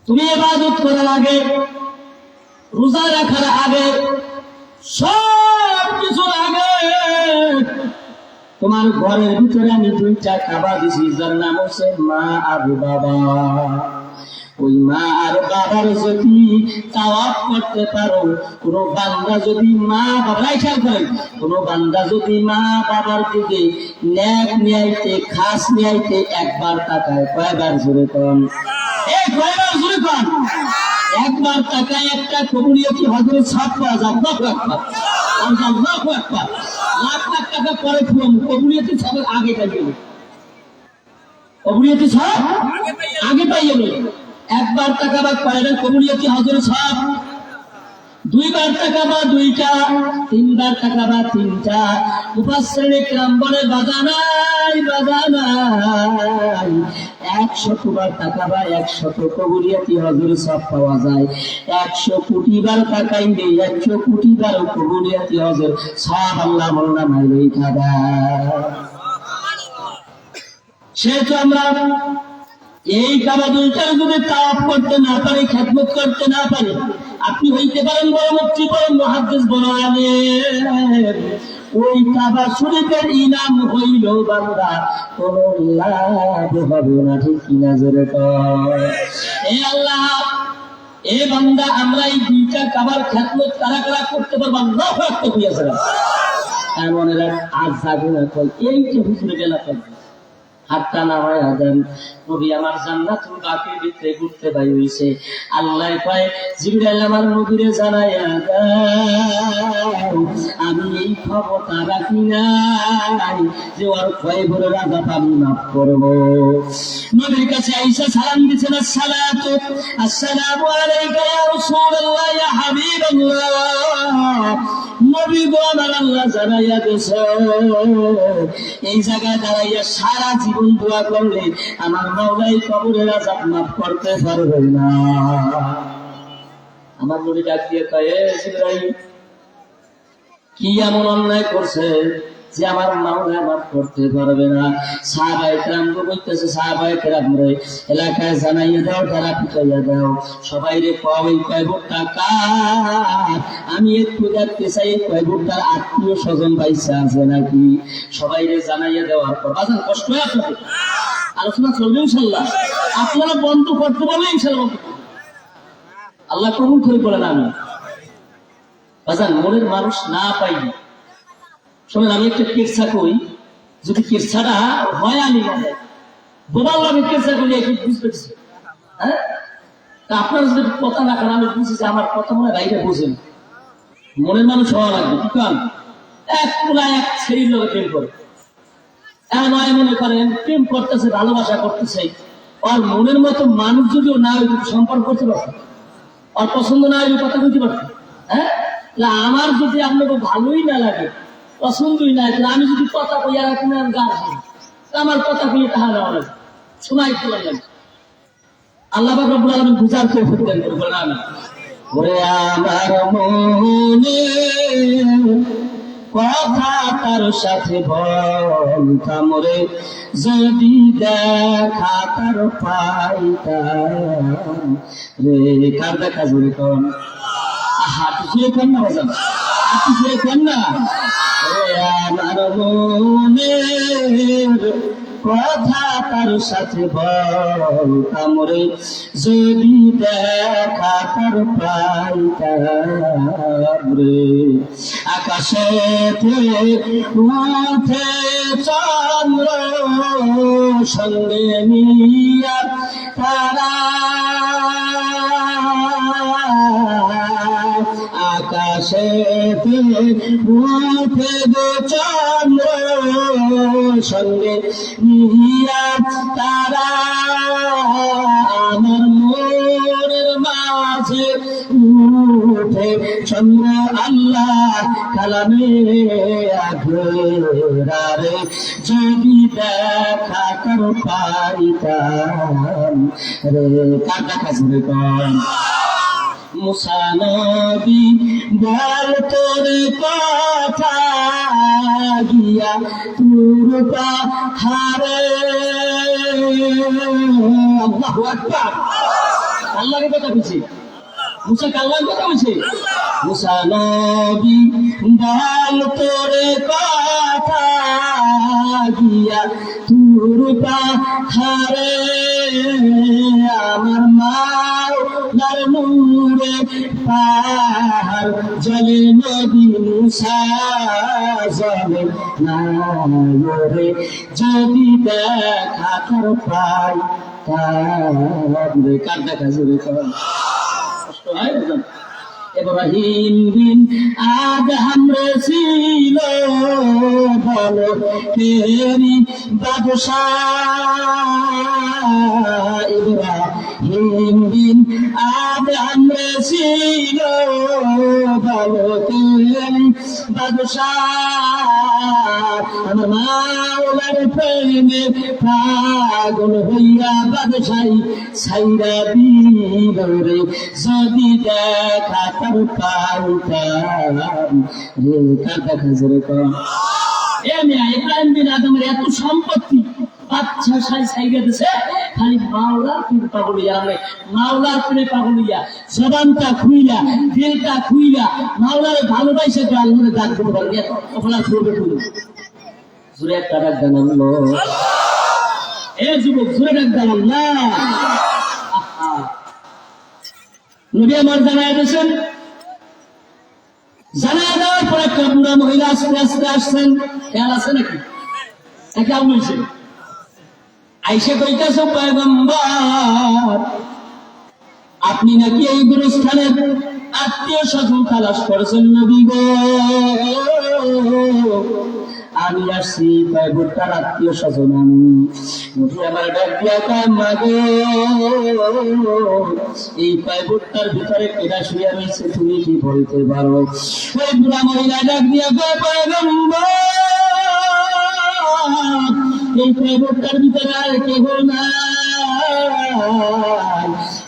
তুমি ইবাদত করার আগে, রোজা রাখার আগে, সব কিছুর আগে তোমার ঘরের ভিতরে আমি দুইটা কাবা দিছি, যার নাম হচ্ছে মা আর বাবা। ওই মা আর বাবার যদি তাওয়াফ করতে পারো, কোন বান্দা যদি মা বাবার খেয়াল করেন, কোন বান্দা যদি মা বাবার দিকে নেক নিয়াইতে, খাস নিয়াইতে একবার তাকায়, কয়বার জোরে কন? কয়বার জোরে কন? একবার তাকায় একটা কবুলিয়তি হজের ছাপ পাওয়া যায়। লাখ লাখ টাকা পরে কবুলিয়তি ছাপের আগে পাইয়ে, কবুলিয়তি ছাপ আগে পাইয়ে। একবার টাকা বা কয়টা কবুলিয়তি হজের ছাপ, দুইবার টাকা বা দুইটা, তিনবার টাকা বা তিনটা। মুফাসসিরিনে কিরাম বলে বাজানাই 100 বার টাকা বা 100 কবুলিয়তি হজের ছাপ পাওয়া যায়। 100 কোটি বার টাকাইলে 100 কোটি বার কবুলিয়তি হজের ছাপ আল্লাহ মোল্লা মাইলেই খাদা। সেহেতু আমরা এই কাবা দুইটার যদি তাওয়াফ করতে না পারি, খেদমত করতে না পারি, আপনি হইতে পারেন বড় মুফতি, বড় মুহাদ্দিস, বড় আলেম, ওই কাবা শরীফের ইনাম হইল বান্দা কোন লাভ হবে না, ঠিক কিনা জোরে কয়? এ আল্লাহ, এ বান্দা, আমরা এই দুইটা কাবার খেদমত কারা কারা করতে পারবো? আল্লাহু আকবার কইয়াছে। এমন এরা আজ যাবে না, কই এই যে হুজুরে গেলা কই হাতটা না হয় আদেন, নবী আমার জান্নাতুল বাকির ভিতরে ঘুরতে বাই হইছে। আল্লাহ কয় জিবরাইল আমার নবীরে জানাইয়া দাও, আমি এই খবরটা রাখি নাই যে ওর কয় বড় রাজা আমি মাফ করব। নবীর কাছে আইসা সালাম দিছেন, আসসালাতু আসসালামু আলাইকা ইয়া রাসূলুল্লাহ ইয়া হাবিবাল্লাহ। নবী গো আমার আল্লাহ জানাইয়া দিয়েছে, এই জায়গায় দাঁড়াইয়া সারা জীবন দোয়া করলে আমার মাওলাই কবরের আযাব মাফ করতে পারবে না। আমার নবী ডাক দিয়ে কয়, জিবরাইল কি এমন অন্যায় করছে যে আমার মাওলা মাফ করতে পারবে না। সাহাবায়ে কেরাম বলতেছে, সাহাবায়ে কেরাম রে এলাকায় জানাইয়া দাও, তারা পিটাইয়া দাও, সবাই রে কও এই কয় ভুট্টা কার, আমি একটু দেখতে চাই এই কয় ভুট্টার আত্মীয় স্বজন পাইছে আছে নাকি, সবাই রে জানাইয়া দেওয়ার পর বাজার কষ্ট হয় আপনাদের, আলোচনা চলবে ইনশাল্লাহ, আপনারা বন্ধ করতে বলে ইনশাল্লাহ আল্লাহ কবুল করে বলেন আমি বাজার মনের মানুষ না পাইনি। শোনেন আমি একটা কেরসা করি, যদি কেরসাটা হয় আমি বোবাল আমি কেরসা করি একটু বুঝতে পারছি, হ্যাঁ তা আপনারা যদি কথা না করেন আমি বুঝছি যে আমার কথা মনে বাইরে বুঝেন, মনের মানুষ হওয়া লাগবে কি কারণ এক তুলায় এক ছেড়ির লোক প্রেম করে এমন মনে করেন প্রেম করতেছে ভালোবাসা করতেছে, আর মনের মতো মানুষ যদিও না ওই সম্পর্ক করতে পারতো, আর পছন্দ না ওই কথা বলতে পারতো, হ্যাঁ আমার যদি আপনাকে ভালোই না লাগে পছন্দই না, আমি যদি কথা কইয়া রাখি না গাছ আমার কথা কইয়ে তাহা নেওয়া লাগে শোনাই তোলা লাগে। আল্লাহ পাক রব্বুল আলামিন বুঝার তৌফিক দান করবেন আমি। ওরে আমার মনে কথা তার সাথে বলতাম রে, যদি দেখা তার পাইতাম রে, কার দেখা জোরে কন হাঁটু শুয়ে কন না বাজান, হাঁটু শুয়ে কন না। ওরে আমার মনের কথা তার সাথে বলতাম রে, যদি দেখা তার পাইতাম রে, আকাশে উঠে চন্দ্র সঙ্গে নিয়া তারা, আকাশে উঠে চন্দ্র সঙ্গে নিয়া তারা, আমার মনের মাঝে উঠে চন্দ্র আল্লাহ কালামে আগ্রারে, যদি দেখা কর পাইতাম রে, কার দেখা জুড়ে কন মুসা নবী বল তোর কথা গিয়া তোর পাহাড়ে, আল্লাহু আকবার, আল্লাহর কথা বলছি, মুসা আল্লাহর কথা বলছি, মুসা নবী বল তোর কথা গিয়া তোর পাহাড়ে, আমার মাওলার নূরে পাহাড় জলে নবী মুসা জলে না রে, যদি দেখা তার পাই তার রে, কার দেখা জোরে কর কষ্ট হয় বুঝলেন। ইব্রাহিম বিন আদম ছিল বলো তেরি বাদশাহ, ইব্রাহিম বিন আদম ছিল বলো তেরি বাদশাহ, আমার মাওলার প্রেমে পাগল হইয়া বাদশাহী ছাইরা দিল রে, যদি দেখা তার পাইতাম রে, কার দেখা জোরে কন। ইব্রাহিম বিন আদমের এত সম্পত্তি বাচ্চা সাইগা দিছে, খালি মাওলার প্রেমে পাগল হইয়া, আমরা মাওলার প্রেমে পাগল হইয়া জবানটা খুইলা দিলটা খুইলা মাওলার ভালোবাসে তো আল্লাহরে ডাক দিতে পারবে, ওখানে করবে তুমি জোরে একটা ডাক দেন আল্লাহ, এ যুবক জোরে ডাক দেন আল্লাহ। নবী আমার জানায় দিয়েছেন, জানায় দেওয়ার পর একটা বুড়া মহিলা আস্তে আস্তে আসছেন, খেয়াল আছে নাকি একা বলছে, আইসে কইতেছে পয়গম্বর আপনি নাকি এই গুরুস্থানের আত্মীয় স্বজন তালাশ করেছেন নবী গো, আমি আসছি ভুট্টার আত্মীয় স্বজন, আমি নবী আমার ডাক দিয়া কয় মাগো এই ভুট্টার ভিতরে কেনা শুয়ে রয়েছে তুমি কি বলতে পারো? ওই বুড়া মহিলা ডাক দিয়া কয় পয়গম্বর এই ভুট্টার ভিতরে আর কেহ না,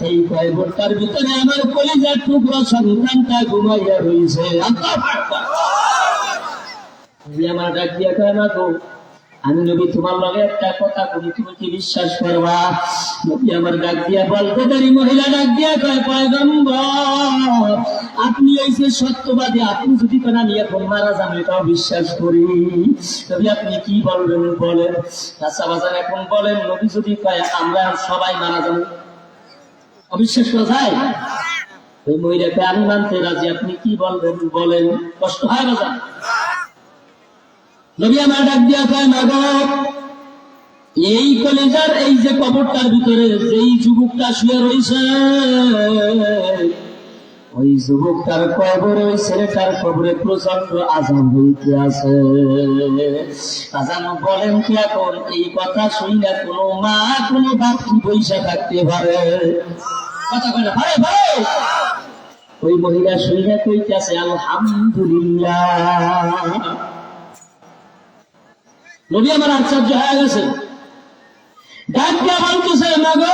এই ভুট্টার ভিতরে আমার কলিজার টুকরো সন্তানটা ঘুমাইয়া রয়েছে। নবী আমার ডাক দিয়া কয় না গো আমি নবী তোমার লগে একটা কথা বলি তুমি কি বিশ্বাস করবা? নবী আমার ডাক দিয়া বলতে দেরি মহিলা ডাক দিয়া কয় পয়গম্বর আপনি হইছে সত্যবাদী, আপনি যদি কোন আমি এখন মারা যাবে তাও বিশ্বাস করি। নবী আপনি কি বলবেন বলেন। আচ্ছা বাজার এখন বলেন নবী যদি কয় আমরা সবাই মারা যাবো অবিশ্বাস করা যায়? ওই মহিলাকে আমি মানতে রাজি, আপনি কি বলবেন বলেন। কষ্ট হয় বাজার? নবী আমার ডাক দিয়া কয় না গো এই কলেজার এই যে কবরটার ভিতরে যেই যুবকটা শুয়ে রয়েছে ওই যুবকটার কবর ওই ছেলেটার কবরে প্রচন্ড আজান হইতে আছে। আজান বলেন কি এখন এই কথা শুনে কোনো মা কোনো বাপ কি পয়সা থাকতে পারে? কথা কয় না ভাই ভাই। ওই মহিলা শুনে কইতেছে আলহামদুলিল্লাহ। নবী আমার আশ্চর্য হয়ে গেছে, ডাক দিয়া বলতেছে না গো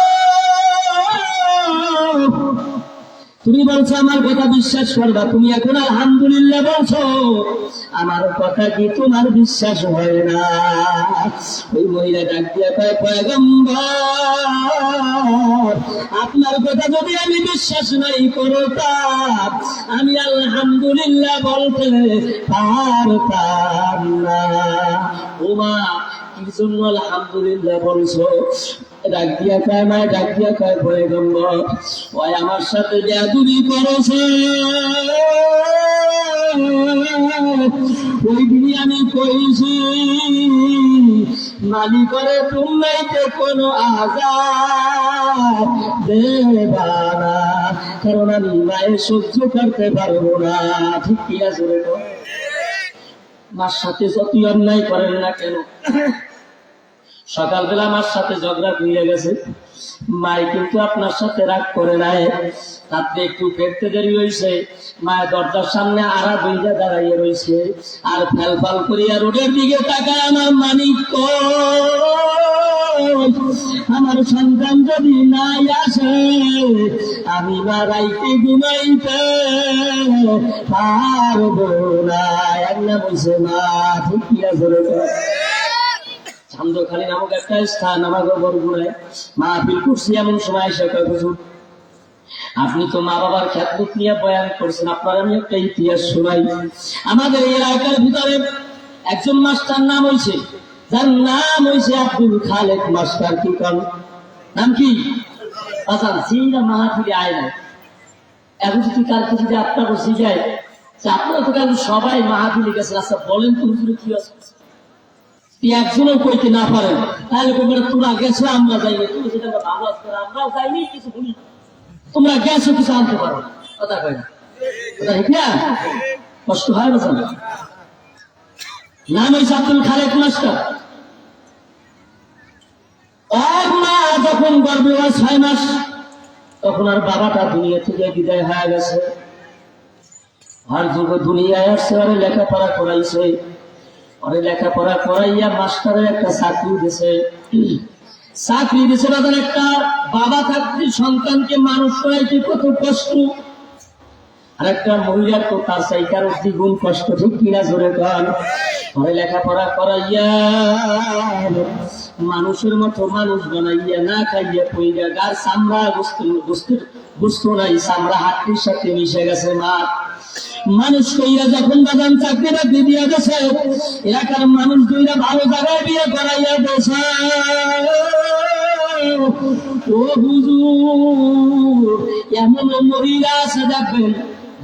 তুমি বলছো আমার কথা বিশ্বাস করবা, তুমি এখন আলহামদুলিল্লাহ বলছো, আমার কথা কি তোমার বিশ্বাস হয় না? ওই মহিলা ডাক দিয়া কয় পয়গম্বর আপনার কথা যদি আমি বিশ্বাস নাই করতাম আমি আলহামদুলিল্লাহ বলতে পারতাম না। ওমা কি জন্য আলহামদুলিল্লাহ বলছো? ডাক দিয়া কয় মা ডাক দিয়া কয় পয়গম্বর ওই আমার সাথে জাদুরি করেছে ওই দিনই আমি কইছি মালিকরে তুমলাইতে কোনো আযাব দেবা না, কারণ আমি মায়ের সহ্য করতে পারবো না। ঠিক কি আছে রে? মার সাথে যতই অন্যায় করেন না কেন, সকালবেলা আমার সাথে ঝগড়া হয়ে গেছে, মাই কিন্তু আপনার সাথে রাগ করে নাই, রাত্রে একটু ফেরতে দেরি হয়েছে, মায়ের দরজার সামনে আড়া দুইটা দাঁড়াইয়ে রয়েছে, আর ফেল ফাল করিয়া রোডের দিকে তাকায় আমার মানিক আমার সন্তান যদি নাই আসে আমি বাড়াইতে ঘুমাইতে পারবো না। একলা বলছে মা ঠিক কি আছে? চান্দখালী নামক একটা স্থান আমাকে বরগুড়ায় মাহফিল করছি, এমন সময় এসে কয় হুজুর আপনি তো মা বাবার খেদমত নিয়ে বয়ান করছেন, আপনার আমি একটা ইতিহাস শোনাই। আমাদের এলাকার ভিতরে একজন মাস্টার নাম হয়েছে, যার নাম হয়েছে আব্দুল খালেক মাস্টার। কি কারণ নাম কি? আচ্ছা জিনা মাহফিলে আয় না এখন যদি কালকে যদি আপনার জিগায় যে আপনারা তো কাল সবাই মাহফিলে গেছেন, আচ্ছা বলেন তো হুজুরে কি আছে? একজনও কইতে না পারেন তাহলে তোমরা গেছো আমরা যাইনি, তুমি যেটা ভালো আছে আমরাও যাইনি কিছু বলি, তোমরা গেছো কিছু আনতে পারো। কথা কয় না? কথা ঠিক না? কষ্ট হয় না? নাম হয়েছে আব্দুল খালেক মাস্টার। এক মা যখন গর্ভে হয় 6 মাস তখন আর বাবাটা দুনিয়া থেকে বিদায় হয়ে গেছে, আর যুগ দুনিয়ায় আসছে, আরে লেখাপড়া করাইছে, ওরে লেখাপড়া করাইয়া মাস্টারের একটা চাকরি দিছে। চাকরি দিছে তাদের একটা বাবা থাকতে সন্তানকে মানুষ করাইতে কত কষ্ট, আর একটা মহিলার তো তার চাইকার দ্বিগুণ কষ্ট। ঠিক কিনা জোরে কন? ওরে লেখাপড়া করাইয়া মানুষের মতো মানুষ বানাইয়া না খাইয়া পইয়া গার চামড়া গুস্ত নাই, চামড়া হাড্ডির সাথে মিশে গেছে। মা মানুষ কইরা যখন বাগান চাকরিটা দিয়ে গেছে, এলাকার মানুষ দুইটা ভালো জায়গায় বিয়ে করাইয়া গেছে। ও হুজুর এমন মহিলা আছে দেখবেন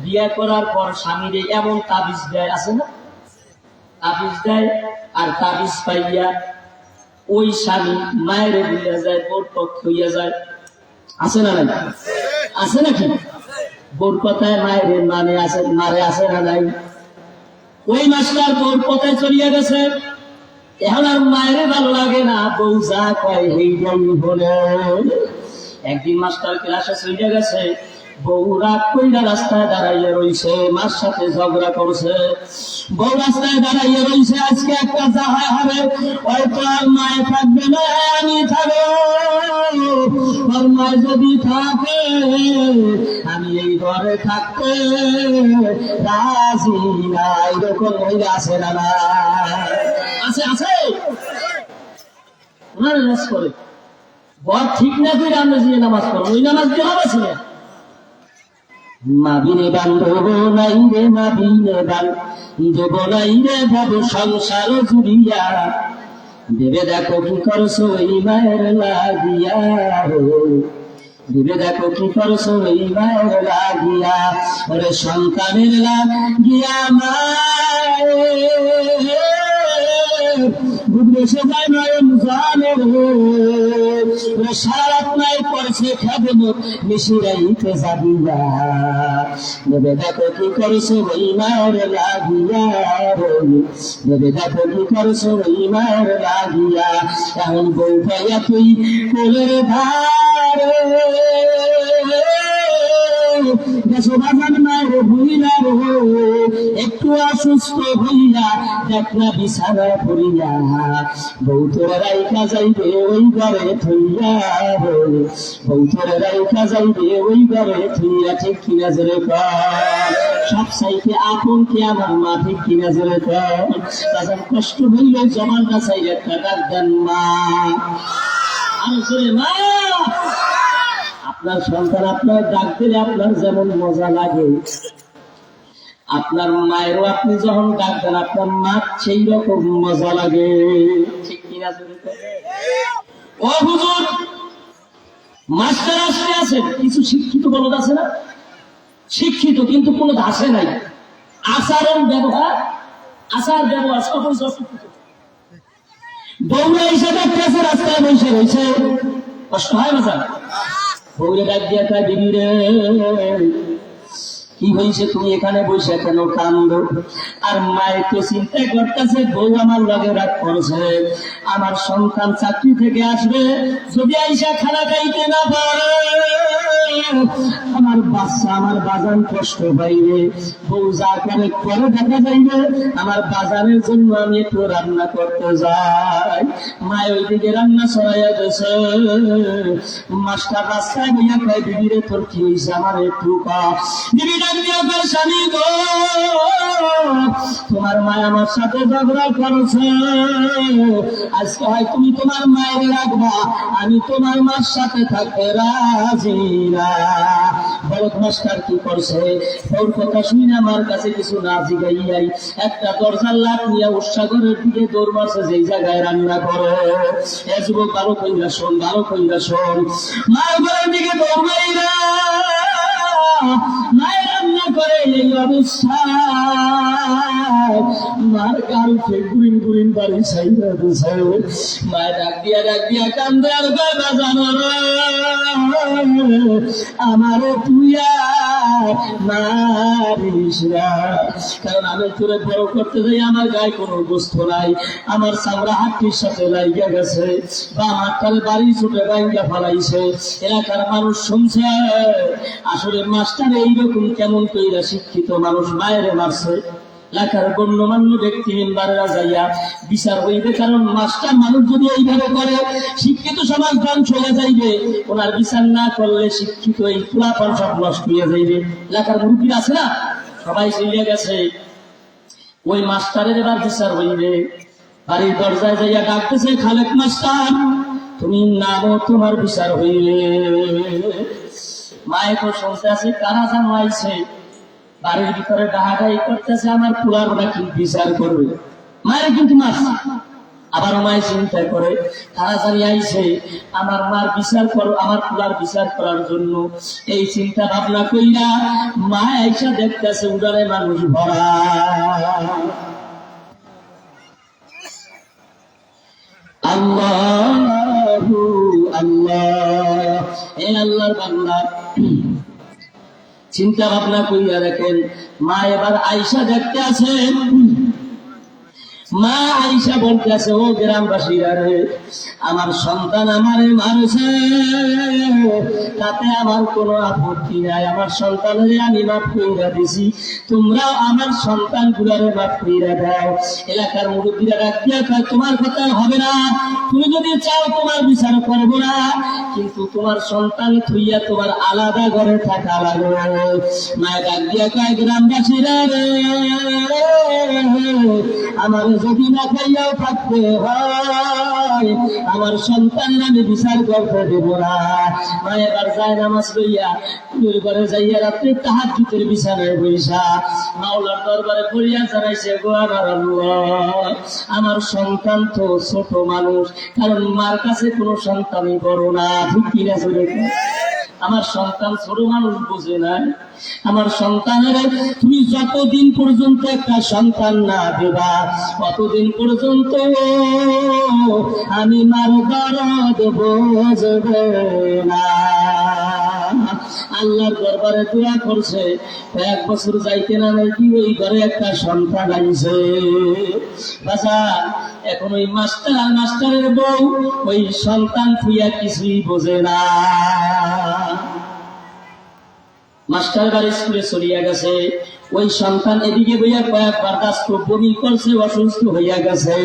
বিয়ে করার পর স্বামীরে এমন তাবিজ দেয়, আছে না? তাবিজ দেয়, আর তাবিজ পাইয়া ওই স্বামী মায়ের হইয়া যায়, বোর পক্ষ হইয়া যায়। আছে না নাই? আছে নাকি? বোর কথায় মায়ের মানে আছে, মারে আছে না নাই? ওই মাস্টার বোর কথায় চলিয়া গেছে, এখন আর মায়ের ভালো লাগে না, বউ যা কয় সেইটাই বলে। একদিন মাস্টার ক্লাসে চলিয়া গেছে, বউ রাগ কইরা রাস্তায় দাঁড়াইয়া রইছে, মার সাথে ঝগড়া করছে। বউ রাস্তায় দাঁড়াইয়া রইছে, আজকে একটা যাহা হবে হয়তো আর মায়ে থাকবে না, আমি থাকবো, আর সময় যদি থাকে আমি এই ঘরে থাকতে রাজি না, এরকম মহিলা আছে না? না আছে, আছে। ওনারা নামাজ করে, ঘর ঠিক না করে আমরা যে নামাজ পড়ো, ওই নামাজ দিয়ে হবে ছিল। মাবিনে বান্ধব নাই রে, মাবিনে বান্ধব নাই রে, ভব সংসার জুড়িয়া ভেবে দেখো কি করছো এই মায়ের লাগিয়া, ভেবে দেখো কি করছো এই মায়ের লাগিয়া, ওরে সন্তানের লাগিয়া বুঝে যায় নয়ন জানে রে, সারা রাত নাই করছে খেদমত মিশিরাইতে যাবিয়া, ভেবে দেখো কি করছো ওই মায়ের লাগিয়া, ভেবে দেখো কি করছো ওই মায়ের লাগিয়া, এখন বউ পাইয়া তুই কোলের ধারে একটু অসুস্থ হইয়া দেখ না বিছানা পড়িয়া, বউ তোর রাইখা যাইবে ওই ঘরে থইয়া, বউ তোর রাইখা যাইবে ওই ঘরে থইয়া, ঠিক কিনা জোরে কর? সব চাইতে আপন কে আমার মা, ঠিক কিনা জোরে কর? তাদের কষ্ট হইলে জমানটা চাইলে একটা ডাক দেন মা, আর জোরে মা। আপনার সন্তান আপনার ডাক দিলে আপনার যেমন মজা লাগে, আপনার মায়েরও আপনি যখন ডাক দেন আপনার মা সেই রকম মজা লাগে, ঠিক কিনা? ও হুজুর, মাস্টার আসতে আছেন, কিছু শিক্ষিত বলদ আছে না, শিক্ষিত কিন্তু কোনো ধাসে নাই, আচারণ ব্যবহার, আচার ব্যবহার সব হয়েছে অশিক্ষিত। বৌরা হিসেবে কাছে রাস্তায় বসে রয়েছে, কষ্ট হয় না? বউরে ডাক দিয়া কয়, দিদি রে কি হয়েছে, তুমি এখানে বসে কেন কান্দ? আর মায়ের তো চিন্তা করতেছে বউ আমার লগে রাগ করছে, আমার সন্তান চাকরি থেকে আসবে, যদি আইসা খানা খাইতে না পারে আমার বাচ্চা আমার বাজান কষ্ট পাইবে, বউ যা করে পরে দেখা যাইবে, আমার বাজারের জন্য আমি একটু রান্না করতে যাই। মায় ওইদিকে রান্না ছড়াইয়া গেছে, মাস্টার রাস্তায় গিয়া কয়, দিদি রে তোর কি হয়েছে আমার একটু কর। দিদি ডাক দিয়া কয়, স্বামী গো তোমার মা আমার সাথে ঝগড়া করেছে, আজকে হয় তুমি তোমার মায়ের রাখবা, আমি তোমার মার সাথে থাকতে রাজি না। বলত মাস্টার কি করছে, ওর কথা শুনে আমার কাছে কিছু না জিগাইয়াই একটা দরজার লাট নিয়ে উৎসাগরের দিকে দৌড় মারছে, যেই জায়গায় রান্না করে। এ যুবক ভালো কইরা শোন, ভালো কইরা শোন, মায়ের ঘরের দিকে দৌড় মাইরা মায়ের রান্না করে এই অবস্থা, মার কালকে গুরিন গুরিন বাড়ি ছাইরা দিছে। মায়ের ডাক দিয়া কান্দে আর বাবা জানো আমারও তুইয়া মারিস না, কারণ আমি তোরে বড় করতে যাই আমার গায়ে কোনো গোস্ত নাই, আমার চামড়া হাটটির সাথে লাইগা গেছে, বা আমার তার বাড়ি ছুটে বাইঙ্গা ফেলাইছে। এলাকার মানুষ শুনছে আসলে মাস্টার এইরকম কেমন কইরা শিক্ষিত মানুষ মায়েরে মারছে। এলাকার গণ্যমান্য ব্যক্তি মেম্বাররা যাইয়া বিচার হইবে, কারণ মাস্টার মানুষ যদি এইভাবে করে শিক্ষিত সমাজ ধ্বংস হয়ে যাইবে, ওনার বিচার না করলে শিক্ষিত এই পুরাতন সব নষ্ট হয়ে যাইবে। এলাকার মুরব্বী আছে না, সবাই চলে গেছে, ওই মাস্টারের এবার বিচার হইবে। বাড়ির দরজায় যাইয়া ডাকতেছে, খালেক মাস্টার তুমি নামো, তোমার বিচার হইবে। মায়ে তো শুনতে আছে, কারা যেন আইছে, বাড়ির ভিতরে ডাহাডাহি করতেছে, আমার পুলার নাকি বিচার করবে। মায়ের কিন্তু মাস আবার মায়ের চিন্তা করে, তারা জানি আইছে আমার মার বিচার করো, আমার পুলার বিচার করার জন্য। এই চিন্তা ভাবনা কইরা মা আইসা দেখতেছে উড়ানে মানুষ ভরা। আল্লাহু আল্লাহ, এ আল্লাহর বান্দা চিন্তা ভাবনা করিয়া দেখেন, মা এবার আইসা দেখতে আছেন মা আয়েশা বলতেছে, ও গ্রামবাসীরা রে, আমার সন্তান আমারে মারছে, তাতে আমার কোনো আপত্তি নাই, আমার সন্তানের আমি মাফ কইরা দিছি, তোমরাও আমার সন্তান গুলারে মাফ কইরা দাও। এলাকার মুরব্বীরা ডাক দিয়া কয়, তোমার কথা হবে না, তুমি যদি চাও তোমার বিচার করবো না, কিন্তু তোমার সন্তান থুইয়া তোমার আলাদা ঘরে থাকা লাগবে। মায়ের ডাক দিয়া কয়, গ্রামবাসীরা রে, আমার যদি না খাইয়াও থাকতে হয়, আমার সন্তানের আমি বিচার করতে দেব না। মায়ের বার যায় নামাজ লইয়া কুড়ির ঘরে যাইয়া রাত্রে তাহাজ্জুদের বিছানায় বইসা মাওলার দরবারে পড়িয়া জানাইছে, গো আমার আল্লাহ, আমার সন্তান তো ছোট মানুষ, কারণ মার কাছে কোনো সন্তানই বড় না, ঠিক কিনা চলে, আমার সন্তান ছোট মানুষ বুঝে না, আমার সন্তানের তুমি যতদিন পর্যন্ত একটা সন্তান না দেবা, ততদিন পর্যন্ত আমি মার দরদ বুঝবে না। আল্লাহর দরবারে দোয়া করছে, 1 বছর যাইতে না নাকি ওই ঘরে একটা সন্তান আইছে। বাবা, এখন ওই মাস্টারের বউ ওই সন্তান থুইয়া কিছুই বোঝে না। মাস্টার বাড়ি স্কুলে চলিয়া গেছে, ওই সন্তান এদিকে বইয়া কয়েকবার দাস্ত বমি করছে, অসুস্থ হইয়া গেছে।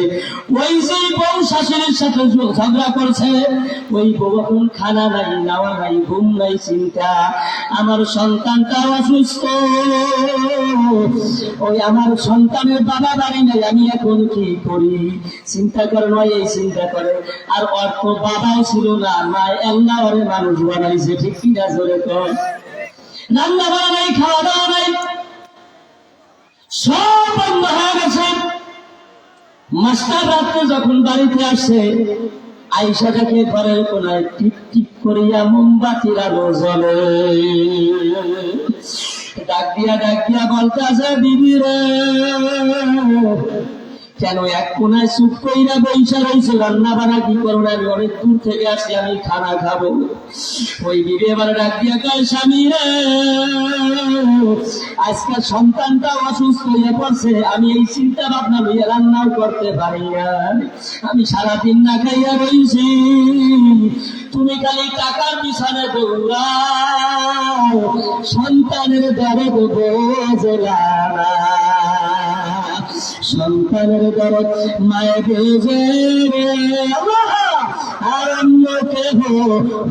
ওই যে বউ শাশুড়ির সাথে ঝগড়া করছে, ওই বউ এখন খানা নাই, নাওয়া নাই, ঘুম নাই, চিন্তা, আমার সন্তানটা অসুস্থ, ওই আমার সন্তানের বাবা বাড়ি নাই, আমি এখন কি করি, চিন্তা করে নয় এই চিন্তা করে। আর অর্থ বাবাও ছিল না, মায় আল্লাহ ওরে মানুষ বানাইছে, ঠিক কিনা জোরে কর, রান্না বান্না নাই, খাওয়া দাওয়া নাই, সব বন্ধ হয়ে গেছে। মাস্টার রাত্রে যখন বাড়িতে আসে, আয়েশা দেখে ঘরের কোনায় টিপ টিপ করিয়া মোমবাতির আলো জ্বলে। ডাক দিয়া বলতে আছে, বিবি রে, কেন এক কোনায় চুপ কইরা বইসা রইছে, রান্না বান্না কি করবো, আমি অনেক দূর থেকে আসি, আমি খানা খাবো। ওই বিবি এবার ডাক দিয়া কয়, স্বামী রে, আজকে সন্তানটা অসুস্থ হয়ে পড়ছে, আমি এই চিন্তা ভাবনা লইয়া রান্নাও করতে পারি না, আমি সারাদিন না খাইয়া রইছি, তুমি খালি টাকার পিছনে দৌড়াও, সন্তানের দরদ বোঝলা না, সন্তানের দরদ মায়ে বোঝে রে, আর অন্য কেহ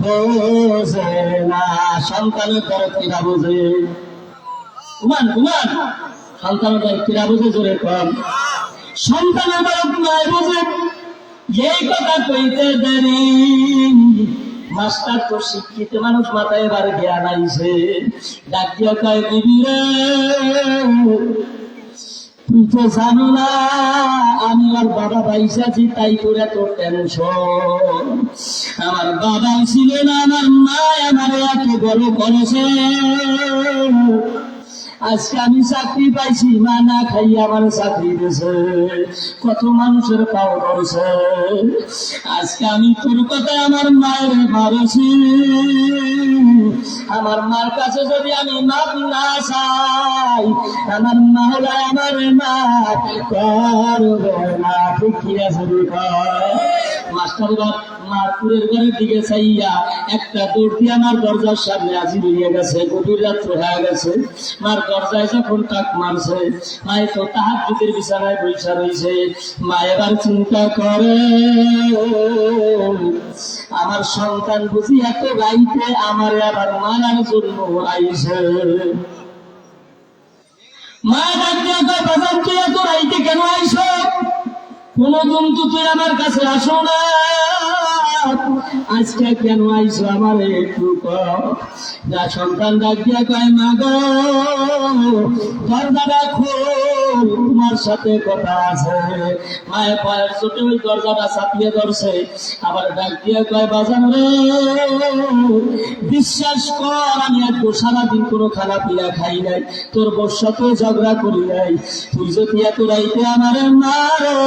বোঝে না। সন্তানের দরদ কিনা বোঝে, ঘুমান সন্তানের দরদ কিনা বোঝে, জোরে কম, সন্তানের দরদ মায়ে বোঝে। এই কথা কইতে দেরি, মাস্টার তো শিক্ষিত মানুষ, মাথায় এবার জ্ঞান আইছে। ডাক দিয়া কয়, বিবি রে, তুই তো জানো না আমি আর বাবা পাইসাছি, তাই করে তোর টেনশন। আমার বাবাও ছিল না, আমার মা আমার এত বড় করেছে, আজকে আমি চাকরি পাইছি, মা না খাইয়া আমার চাকরি দিয়েছে, কত মানুষের পাও ধরছে, আজকে আমি তোর কথায় আমার মায়ের মারেছি, আমার মার কাছে যদি আমি মাপ না চাই, আমার মাওলা আমার মাপ করবে না, ঠিক কিনা শুরু কর। মাস্টার মারপুরের ঘরের দিকে চাইয়া একটা দৌড় দিয়ে আমার দরজার সামনে হাজির হইয়া গেছে, গভীর রাত্র হয়ে গেছে। মার দরজায় যখন টাক মারছে, মায়ে তো তাহাজ্জুদের বিছানায় বইসা রইছে। মা এবার চিন্তা করে, আমার সন্তান বুঝি এত রাইতে আমার আবার মারার জন্য আইছে। মা ডাকতে কয়, বাজার তুই এত রাইতে কেন আইছো? কোনদিন তো তুই আমার কাছে আসো না, আজকে কেন আইছো আমার একটু কও। যা সন্তান ডাক দিয়া কয়, মা গো, দরজাটা খোল, তোমার সাথে কথা আছে। মায়ের পায়ের চোটে ওই দরজাটা চাপিয়ে ধরছে, আবার ডাক দিয়া কয়, বাজান রে, বিশ্বাস কর, আমি আজ সারাদিন কোনো খানা পিলা খাই নাই, তোর বউর সাথে ঝগড়া করি নাই, তুই যদি এত রাইতে আমার মারো,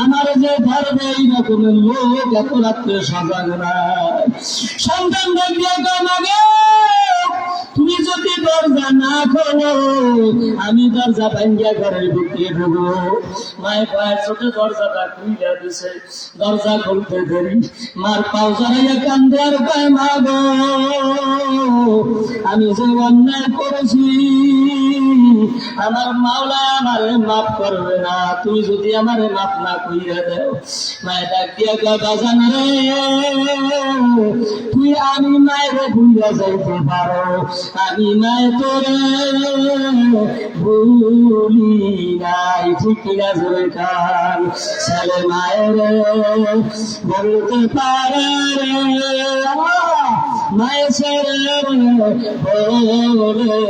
আমার যে ধরবে এই রকমের লোক এত রাত্রে সজাগ নাই। সন্তান ডাক দিয়া কয়, মা গো, তুমি যদি দরজা না খোলো আমি দরজা ভাঙ্গিয়া ঘরের ভিতরে ঢুকবো। মায়ের পায়ের চোখে দরজাটা খুইলা দিছে, দরজা খুলতে দেরি মার পাও জড়াইয়া কান্দে আর কয় মা গো আমি যে অন্যায় করেছি আমার মাওলা আমারে মাফ করবে না, তুমি যদি আমারে মাফ না কইরা দাও। মায়ের ডাক দিয়া কয় বাজান রে তুই আমি মায়ের ভুইলা যাইতে পারো, আমি মায়ের তোরে ভুলি নাই, ঠিক কিনা জোরে কান ছেলে মায়ের বলতে পারে রে মায়ের ছেড়ে বলে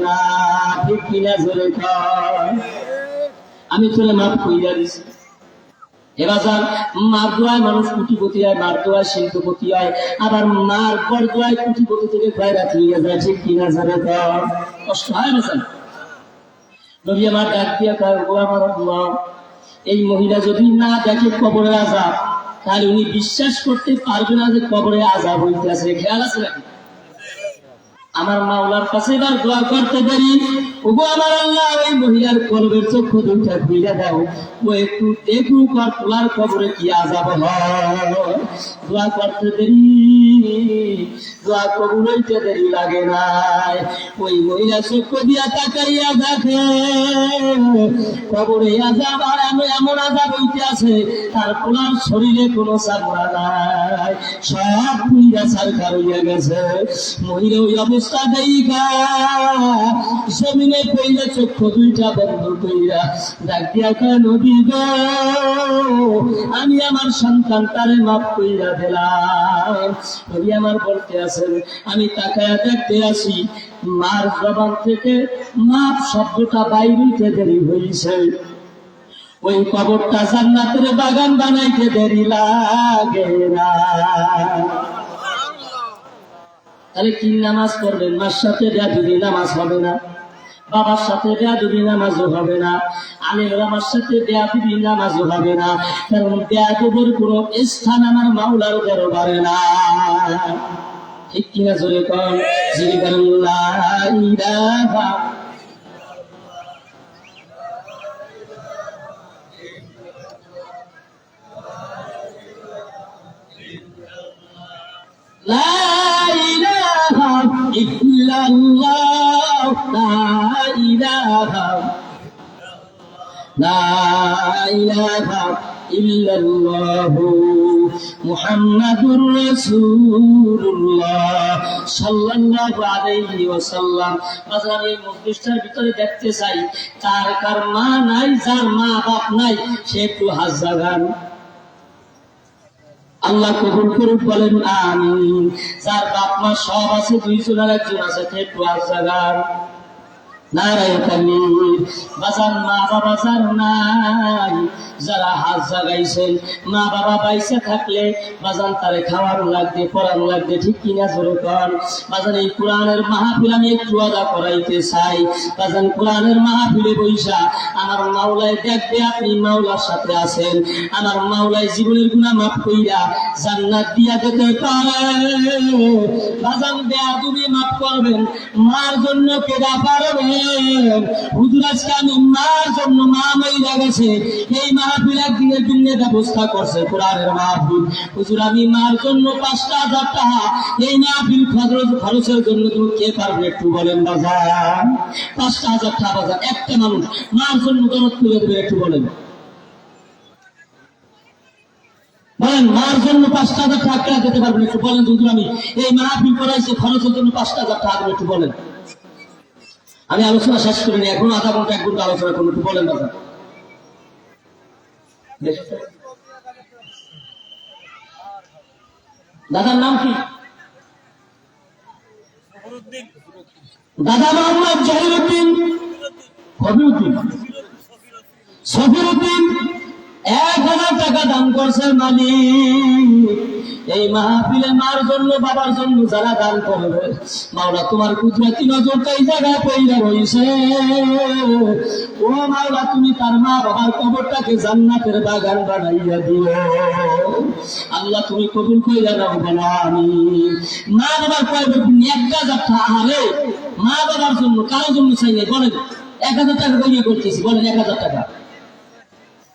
না, ঠিক কিনা জোরে কান। আমি তোরে মাফ কইরা দিছি। এবার যান মার দোয়ায় মানুষ কুটিপতি হয়, মার দোয়ায় শিল্পপতি হয়, আবার মার পর দোয়ায় কুটিপতি থেকে খয়রাত হয়ে যায়, ঠিক কিনা জোরে কান। কষ্ট হয় না স্যার? নবী আমার ডাক দিয়া কয় ও আমার আল্লাহ এই মহিলা যদি না দেখে কবরে আযাব তাহলে উনি বিশ্বাস করতে পারবে না যে কবরে আযাব হইতেছে। খেয়াল আছে নাকি? আমার মাওলার কাছে এবার দোয়া করতে পারি ওগো আমার আল্লাহ ওই মহিলার কলবের চক্ষু দুইটা খুলে দাও, ও একটু দেখুক আর তোলার কবরে কি আযাব হয়। দোয়া করতে দেরি দোয়া কবুল হইতে দেরি লাগে নাই। ওই মহিলা চক্ষু দিয়া তাকাইয়া দেখে কবরে আযাব আর এমন আযাব হইতে আছে তার তোলার শরীরে কোনো চামড়া নাই, সব পুইরা ছারখার হইয়া গেছে। মহিলা ওই অবস্থা দেইখা জমিনে পইলে চক্ষু দুইটা বন্ধ কইরা ডাক দিয়া কয় নবী গো আমি আমার সন্তান তারে মাফ কইরা দিলাম। নবী আমার বলতে আছেন আমি তাকায়া দেখতে আসি মার জবান থেকে মাফ শব্দটা বাইর হইতে দেরি হইছে, ওই কবরটা জান্নাতের বাগান বানাইতে দেরি লাগে না। তাহলে কি নামাজ পড়বেন? মার সাথে বেয়াদবি নামাজ হবে না, বাবার সাথে বেয়াদবি নামাজও হবে না, আলেম ওলামার সাথে বেয়াদবি নামাজও হবে না, কারণ বেয়াদবের কোনো স্থান আমার মাওলার দরবারে না, ঠিক কিনা জোরে কর জিরি করেন লা ইলাহা লা ইলাহা ইল্লাল্লাহ লা ইলাহা ইল্লাল্লাহ মুহাম্মাদুর রাসূলুল্লাহ সাল্লাল্লাহু আলাইহি ওয়াসাল্লাম। আজ আমি মজলিসটার ভিতরে দেখতে চাই কার কার মা নাই, যার মা বাপ নাই সে একটু হাত জাগান। আল্লাহ কবুল করুক বলেন আমিন। যার বাপ মা সব আছে, দুইজন আর একজন আছে, একটু হাত জাগান। নারায়ে তাকবীর। বাজান মা বাবা যার নাই, যারা হাত জাগাইছেন মা বাবা বাইসে থাকলে বাজান তারে খাওয়ানো লাগবে, পড়ানো লাগবে, ঠিক কিনা জোরে কর। বাজান এই কোরআনের মাহফিল আমি একটু আদা করাইতে চাই। বাজান কোরআনের মাহফিলে বইসা আমার মাওলায় দেখবে আপনি মাওলার সাথে আছেন, আমার মাওলায় জীবনের গুনাহ মাফ কইরা জান্নাত দিয়া দিতে পারে। বাজান বেয়াদবি মাফ করবেন, মার জন্য কেডা পারবে? হুজুর আজকে আমি মার জন্য, মা মাইরা গেছে, এই মাহফিল একদিনের জন্য ব্যবস্থা করছে কোরআনের মাহফিল। হুজুর আমি মার জন্য ৫,০০০ টাকা এই মাহফিল খরচের জন্য তুমি কে পারবে একটু বলেন বাজার? ৫,০০০ টাকা বাজার একটা মানুষ মার জন্য দরদ তুলে দেবে একটু বলেন, বলেন মার জন্য ৫,০০০ টাকা দিতে পারবেন একটু বলেন? হুজুর আমি এই মাহফিল করাইছি খরচের জন্য ৫,০০০ টাকা একটু বলেন। আমি আলোচনা শেষ করিনি, এখন আধা ঘন্টা ১ ঘন্টা আলোচনা করবো, একটু বলেন বাজার। দাদার নাম কি? দাদা মোহাম্মদ জহিরুদ্দিন, কবিউদ্দিন, সফিরউদ্দিন ১,০০০ টাকা দান করছে মালিক। এই মাহফিলে মার জন্য বাবার জন্য যারা দান করবে মাওলা তোমার কুদরতি নজরটা এই জায়গায় পয়দা রয়েছে। ও মাওলা তুমি তার মা বাবার কবরটাকে জান্নাতের বাগান বানাইয়া দিও আল্লাহ, তুমি কবুল কইরা নাও বলো আমিন। মা বাবার কয়বার 1000 টাকা আরে মা বাবার জন্য কারোর জন্য চাই নাই, বলেন 1000 টাকা কইয়া করতেছি, বলেন 1000 টাকা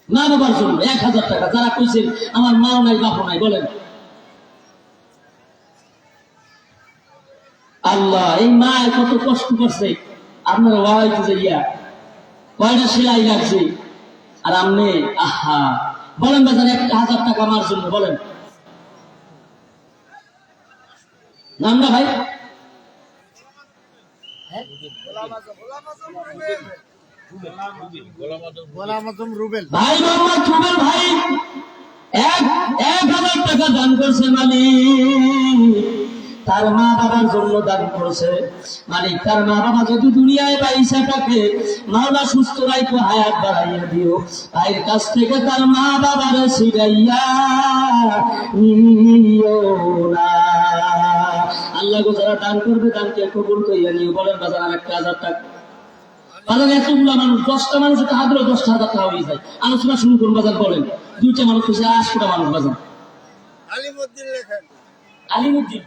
মা বাবার জন্য 1000 টাকা যারা কইছেন আমার মাও নাই বাপও নাই, বলেন। আল্লাহ এই মা কত কষ্ট করছে, আপনার ওয়াইতে যাইয়া কয়টা সেলাই লাগছে, আর আমনে আহা বলেন বাজার 1000 টাকা আমার জন্য, বলেন নামটা ভাই ভাই মোহাম্মদ রুবেল ভাই 1000 টাকা দান করছে মালিক, তার মা বাবার জন্য দান করছে মালিক। তার মা বাবা যদি দুনিয়ায় পাইছে তাকে মাওলা সুস্থ রাখো, হায়াত বাড়াইয়া দিও। ভাইয়ের কাছ থেকে তার মা বাবার শিখাইয়া নিও না। আল্লাহ গো যারা দান করবে দানকে কবুল করিয়া নিও, বলেন বাজার আর 1000 টাকা বাজার। এতগুলো মানুষ 10টা মানুষ হাত ধরে 10,000 টাকা হয়ে যায়। আলোচনা শুরু করুন বাজার, বলেন 2টা মানুষ হয়েছে 8টা মানুষ বাজার। আলিমউদ্দিন লেখেন, আলিমউদ্দিন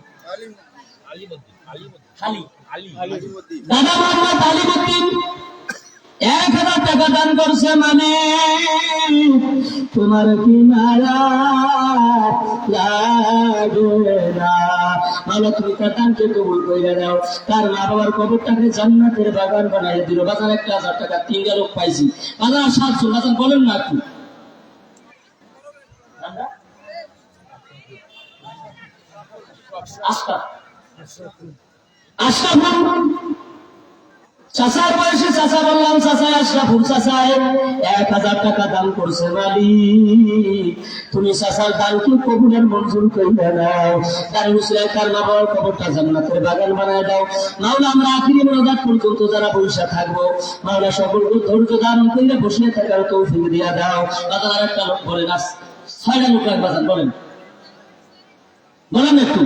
দাদা মোহাম্মদ আলিমউদ্দিন 1000 টাকা দান করছে মানে তোমার কি মায়া লাগে না? মাওলা তুমি তার দানকে কবুল কইরা দাও, তার মা বাবার কবরটাকে জান্নাতের বাগান বানাইয়া দিল। বাজার 1000 টাকা 3টা লোক পাইছি, বাজার 700 বাজার, বলেন না কি আশরাফুল চাচার বয়সে চাচা বললাম, চাচা আশরাফুল চাচায় 1000 টাকা দান করছে মালিক, তুমি চাচার দানকে কবুলের মঞ্জুর কইরা দাও। তার উসিলায় তার মা বাবার কবরটা জান্নাতের বাগান বানায় দাও মাওলা। আমরা আখিরি মোনাজাত পর্যন্ত যারা বসে থাকবো মাওলা সকলকে ধৈর্য ধারণ কইরা বসে থাকার তৌফিক দিয়া দাও। বাজার আরেকটা লোক বলেন, 6টা লোক বাজার, বলেন বলেন একটু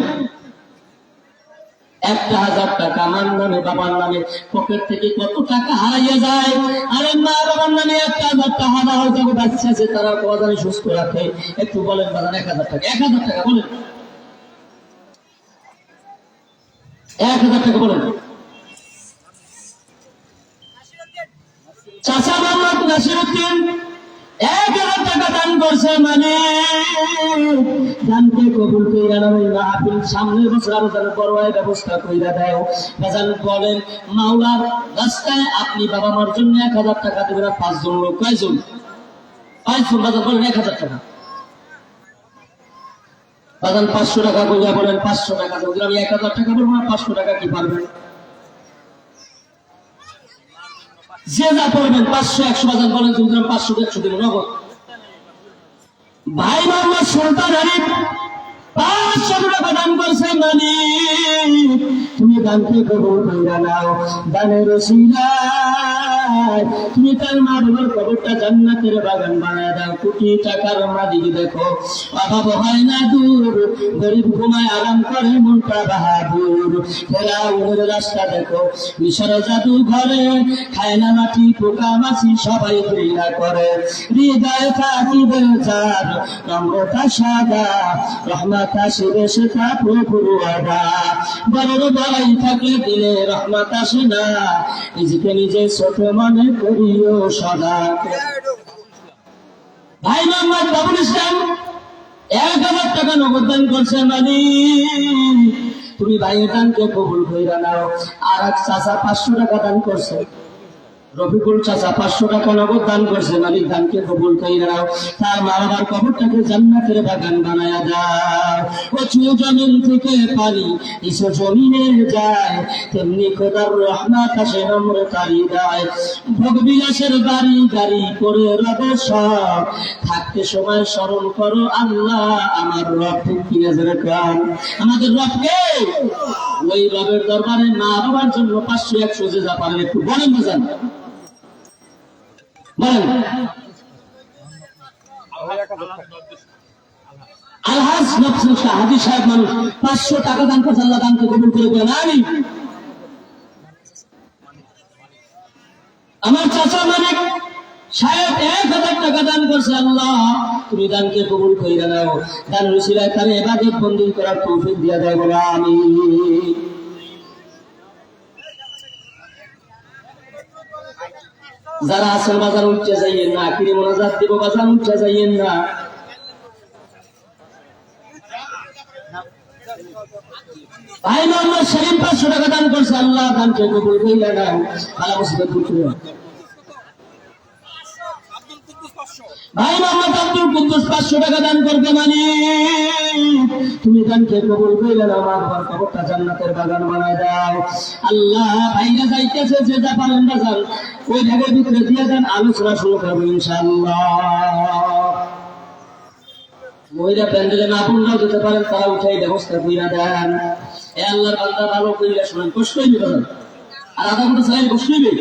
1000 টাকা আমার নামে বাবার নামে পকেট থেকে কত টাকা হারাইয়া যায়। আরে মা বাবার নামে 1000 টাকা হারা হয়ে যাবে, বাচ্চা আছে তারা বাজারে সুস্থ রাখে। একটু বলেন বাজার 1000 টাকা 1000 টাকা বলেন 1000 টাকা বলেন। চাচা মোহাম্মদ নাসিরউদ্দিন 1000 টাকা দান করছে মানে দানকে কবুল কইরা নাও। এই মাহফিল সামনের বছর আরো যেন বড় ব্যবস্থা কইরা দাও। বাজান বলেন মাওলার রাস্তায় আপনি বাবা মার জন্য 1000 টাকা দেবেন। 5 জন লোক, কয়জন? 5 জন। বাজান বলেন 1000 টাকা বাজান 500 টাকা কইরা বলেন 500 টাকা। যদি আমি 1000 টাকা বলবো না 500 টাকা কি পারবেন? যে যা করবেন 500 100 বাজান বলেন, যদি 500 100 দেবেন নগদ। ভাই মোহাম্মদ সুলতান আরিফ 500 টাকা দান করছে মানে তুমি দানকে কবুল কইরা নাও। দানের ওসিলায় তুমি তার মা বাবার কবরটা জান্নাতের বাগান বানায় দাও। কোটি টাকার মালিক দেখো, অভাব হয় না দূর, গরিব ঘুমায় আরাম করে মনটা বাহাদুর। ফেরাউনের রাস্তা দেখো, মিশর জাদু ঘরে খায় না মাটি পোকা মাছি সবাই ঘৃণা করে। হৃদয় থাকিবে যার নম্রতা সাদা, রহমত আসিবে সেটা প্রভুর ওয়াদা। বড় বড়াই থাকলে দিলে রহমত আসে না, নিজেকে নিজে ছোট মনে করিও সদা। ভাই মোহাম্মদ বাবুল ইসলাম 1000 টাকা নগদ দান করছে মানে তুমি ভাইয়ের দানকে কবুল কইরা নাও। আর এক চাচা 500 টাকা দান করছে, রফিকুল চাচা 500 টাকা নগদ দান করছে মালিক, দানকে কবুল কইরা নাও। তার মা বাবার কবরটাকে জান্নাতের বাগান বানায়া দাও। উঁচু জমিন থেকে পানি নিচু জমিনে যায়, তেমনি খোদার রহমত আসে নম্রতার হৃদয়। ভোগ বিলাসের বাড়ি গাড়ি করে রবে সব, থাকতে সময় স্মরণ করো আল্লাহ আমার রব। ঠিক কিনা জোরে কান আমাদের রবকে। ওই রবের দরবারে মা বাবার জন্য 500 100 যে যা পারেন একটু বলেন বাজান, বলেন আলহাজ নফসুল শাহ হাজী সাহেব মানুষ 500 টাকা দান করছে, আল্লাহ দানকে কবুল করে দেন আমিন। আমার চাচা মানিক সাহেব 1000 টাকা দান করছে, আল্লাহ তুমি দানকে কবুল কইরা নাও, দানের উসিলায় তার ইবাদত বন্দি করার তৌফিক দিয়া দেয় বলে আমিন। যারা আছেন বাজার উঠতে যাইয়েন না, আখিরি মোনাজাত দিব বাজার উঠতে যাইয়েন না। ভাই মোহাম্মদ সেলিম 500 টাকা দান করছে, আল্লাহ দানকে কবুল কইরা নাও, আল্লাহ মুসিবত দূর করে দাও। ভাই মোহাম্মদ আব্দুল কুদ্দুস 500 টাকা দান করবে মানে তুমি দানকে কবুল কইরা নাও, আমার কবরটা জান্নাতের বাগান বানায় দাও। আল্লাহ ভাইরা যাইতেছে যে যা পারেন বাজান ওই জায়গার ভিতরে দিয়ে দেন, আলোচনা শুরু করবো ইনশাআল্লাহ। মহিলা প্যান্ডেলে না পড়লেও যেতে পারেন, তারা উঠাই ব্যবস্থা কইরা দেন। এ আল্লাহর বান্দা ভালো কইরা শুনেন, কষ্ট হইবে বাজান, আর আধা ঘন্টা চাইলে কষ্ট হইবে।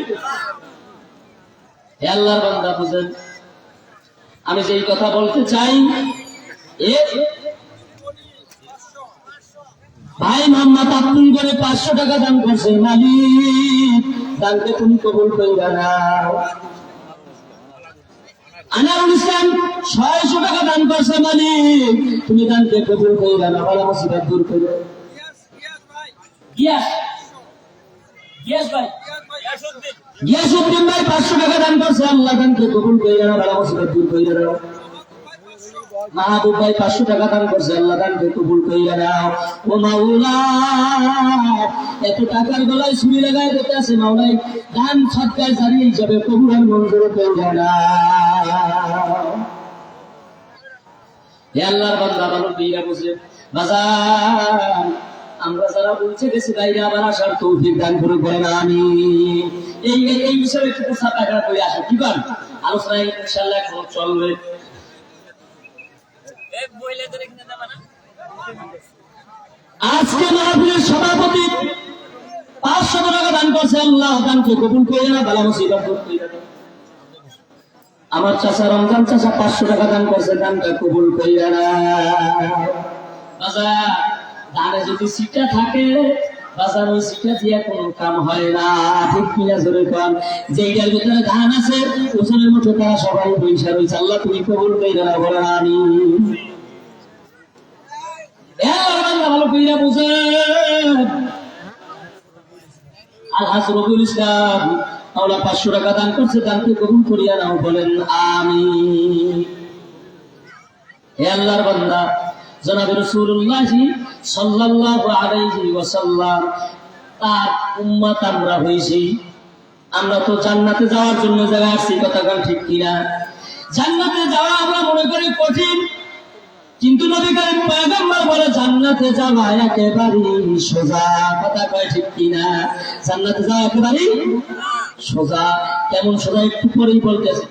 হে আল্লাহর বান্দা বুঝেন, আমি যেই কথা বলতে চাই, ভাই মোহাম্মদ আব্দুল করে 500 টাকা দান করছে, মালিক দানকে তুমি কবুল কইরা নাও। আনারুল ইসলাম 600 টাকা দান করছে, মালিক তুমি দানকে কবুল কইরা নাও, বালা মুসিবত দূর করে। গিয়াসউদ্দিন ভাই 500 টাকা দান করছে, আল্লাহ দানকে কবুল কইরা নাও, বালা মুসিবত দূর কইরা নাও। মাহবুব ভাই 500 টাকা দান করছে, আল্লাহ দানকে কবুল কইরা নাও। ও মাওলা, এত টাকার গলায় ছুরি লাগাই দিতে আছে, মাওলাই দান সদকার জারি হিসাবে কবুল আর মঞ্জুর কইরা নাও। হে আল্লাহর বান্দা ভালো কইরা বুঝে বাজার, আমরা যারা বলছে গেছি বাইরে আবার আসার তৌফিক দান করে বলেন আমিন। এই বিষয়ে একটু প্রস্তাব টাকা করে আসে কি করেন, আলোচনায় ইনশাআল্লাহ এখন চলবে। আজকে মাহফিলের সভাপতি 500 টাকা দান করছে, আল্লাহ দানকে কবুল করে না, বালা মুসিবত দূর করে দাও। আমার চাচা রমজান চাচা 500 টাকা দান করছে, দানটা কবুল করে না। বাজার দানে যদি সিটা থাকে বাজার, ওই সিটা দিয়ে কোনো কাম হয় না, ঠিক কিনা জোরে কন। যেইটার ভিতরে ধান আছে ওজনের মতো তারা সবাই পয়সা রয়েছে, আল্লাহ তুমি কবুল করে না বলেন আমিন। ভালো কইরা বুঝেন, আলহাজ রবিউল ইসলাম মাওলা 500 টাকা দান করছে, দানকে কবুল করিয়া নাও বলেন আমিন। হে আল্লাহর বান্দা, জনাবে রাসূলুল্লাহ সাল্লাল্লাহু আলাইহি ওয়াসাল্লাম তার উম্মত আমরা হইছি। আমরা তো জান্নাতে যাওয়ার জন্য জায়গা আসছি, কথা কান ঠিক কিনা? জান্নাতে যাওয়া আমরা মনে করি কঠিন, কিন্তু নবী করিম পয়গম্বর বলে জান্নাতে যাওয়া একেবারেই সোজা, কথা কয় ঠিক কিনা? জান্নাতে যাওয়া একেবারেই সোজা। কেমন সোজা একটু পরেই বলতেছে।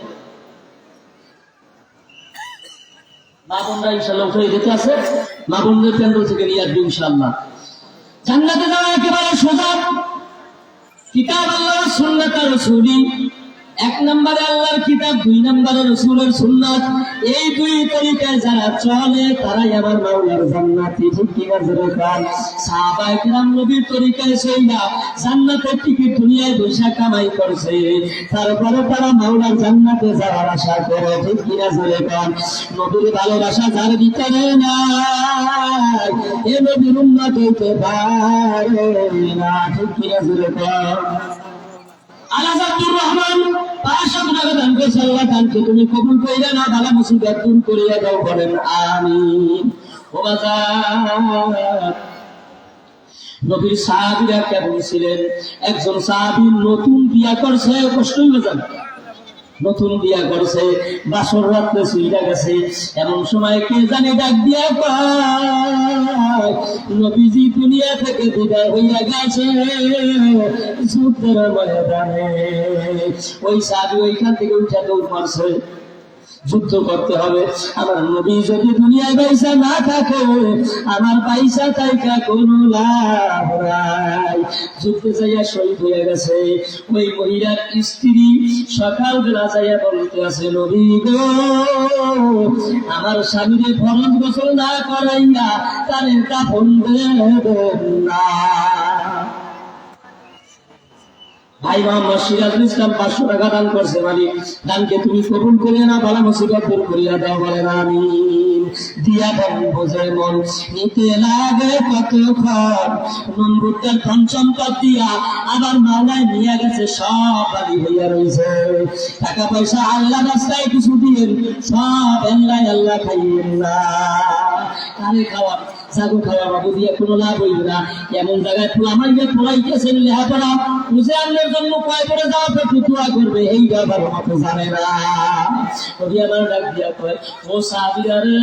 মা বোনরা ইনশাআল্লাহ উঠে যেতে আছে, মা বোনদের প্যান্ডেল থেকে নিয়ে আসবে ইনশাআল্লাহ। জান্নাতে যাওয়া একেবারে সোজা। কিতাব আল্লাহ, সুন্নাত রাসূলি। 1 নম্বরে আল্লাহর কিতাব, 2 নম্বরে রাসূলের সুন্নাত। এই দুই তরিকায় যারা চলে তারাই আমার মাওলার জান্নাতি, ঠিক কিনা জোরে কর। সাহাবায়ে কিরাম নবীর তরিকায় চইলা জান্নাতের টিকিট দুনিয়ায় বৈশা কামাই করছে, তারপরে তারা মাওলার জান্নাতে যাওয়ার আশা করে, ঠিক কিনা জোরে কর। নবীর ভালোবাসা যার ভিতরে নাই, এ নবীর উম্মত হইতে পারে না, ঠিক কিনা জোরে কর। আলাজ আব্দুর রহমান 500 টাকা দান করছে, আল্লাহ দানকে তুমি কবুল কইরা না, বালা মুসিবত দূর করিয়া দাও বলেন আমিন। ও বাজার, নবীর সাহাবীরা কেমন ছিলেন? একজন সাহাবী নতুন বিয়া করছে, কষ্টই বাজান, নতুন বিয়া করছে, বাসর রাত্রে শুইয়া গেছে, এমন সময় কে জানি ডাক দিয়া কয় নবীজি দুনিয়া থেকে বিদায় হইয়া গেছে যুদ্ধের ময়দানে। ওই সাহাবী ওইখান থেকে উঠে দৌড় মারছে, যুদ্ধ করতে হবে। আমার নবী যদি দুনিয়ায় পয়সা না থাকে, আমার পয়সা থাইকা কোনো লাভ নাই। যুদ্ধে যাইয়া শহীদ হয়ে গেছে ওই মহিলার স্ত্রী সকালবেলা যাইয়া বলতে আছে, নবী গো, আমার স্বামীরে ফরজ গোসল না করাইয়া তারে কাফন দেন না। ভাই মোহাম্মদ সিরাজুল ইসলাম 500 টাকা দান করছে, মালিক দানকে তুমি কবুল করিয়া না, বালা মুসিবত দূর করিয়া দাও, বলেন আমিন। দিয়া বলবো যে মন নিতে লাগে কতক্ষণ, নমরুদের ধন সম্পদ দিয়া আবার মাওলায় নিয়ে গেছে, সব বাড়ি হইয়া রয়েছে। টাকা পয়সা আল্লাহ রাস্তায় কিছু দিয়ে সব আল্লাহ আল্লাহ খাইয়েন না। কারে খাওয়া সাগু খাওয়া বাবু দিয়ে কোনো লাভ হইল না। এমন জায়গায় আমার গিয়ে পড়াইতেছেন লেখাপড়া বুঝে আনলে জন্য কয় করে যাওয়া ফতুয়া করবে, এই ব্যাপার মতো জানে না। কবি আমার ডাক দিয়া কয়, ও সাহাবীরা রে,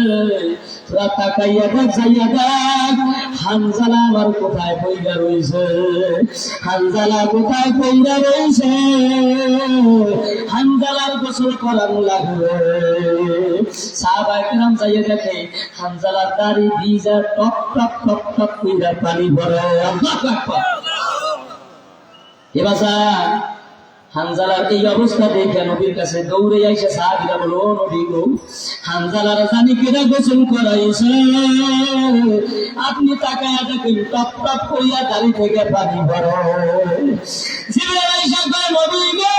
তোরা তাকাইয়া দেখ, যাইয়া দেখ হানজালা আমার কোথায় পইরা রইছে, হানজালা কোথায় পইরা রইছে, হানজালার গোসল করানো লাগবে। সাহাবায়ে কেরাম যাইয়া দেখে হানজালার দাড়ি ভিজা, টপ টপ টপ টপ কইরা পানি পড়ে। আল্লাহু আকবার। এবার হানজালার এই অবস্থা দেখে নবীর কাছে দৌড়ে আইসে সাহাবীরা বলো, ও নবী গো, হানজালার জানি কেরা গোসল করাইছে, আপনি তাকায়া দেখেন টপ টপ কইয়া দাড়ি থেকে পানি পড়ে। জিবরাইল আইসা কয়, নবী গো,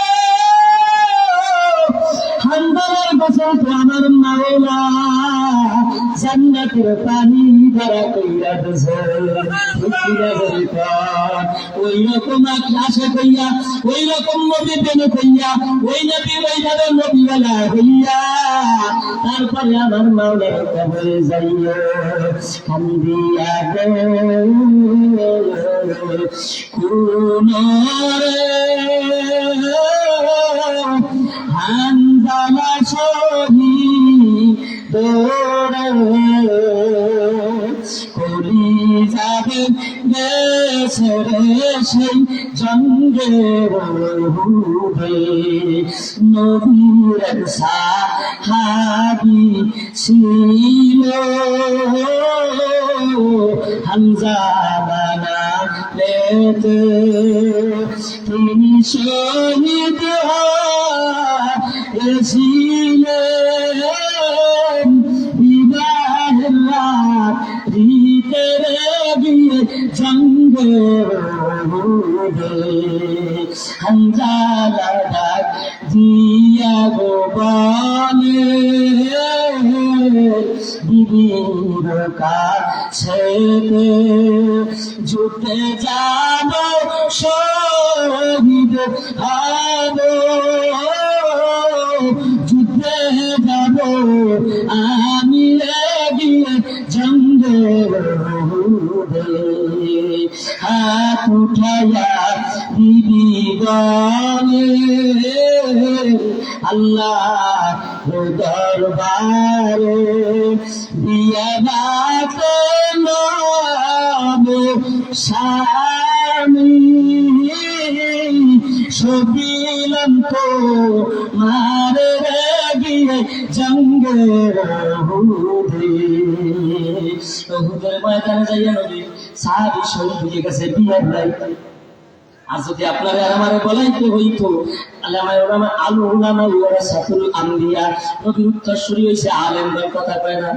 হানজালার গোসল তো আমার মাওলা জান্নাতের পানি দ্বারা কইরা দিছে। ওই রকম আশা কইয়া, ওই রকম নবী প্রেমে কইয়া, ওই নবী ওইভাবে নবীওয়ালা হইয়া তারপরে আমার মাওলার কবরে যাইয়া কান্দিয়া গে কোন রে হানজালা শহীদ কলি যাবে দেশে সেই জঙ্গের হুবে, নবীর সাহাবী ছিল হানজালা নামেতে, তিনি শহীদ হয়েছিলেন বিবাহের রাত ভিতরে গিয়ে জঙ্গের মধ্যে। হানজালা ডাক দিয়া গো বলে, বিবির কাছে যুদ্ধে যাব, শহীদ হব, যুদ্ধে যাব আমি গিয়ে জঙ্গের মধ্যে। হাত উঠাইয়া বিবি বলে, আল্লাহ দরবারে দিয়া বাতে নব স্বামী, সবিলাম তো মারে গিয়ে জঙ্গের উহুদের ময়দানে যাইয়া নবী সাহাবী শহীদ হয়ে গেছে বিয়ার নাই। আর যদি আপনারা আমারে বলাইতে হইতো, আল উলামা ওয়ারাসাতুল আম্বিয়া, নবীর উত্তরসূরি হইছে আলেমদের, কথা কয় না?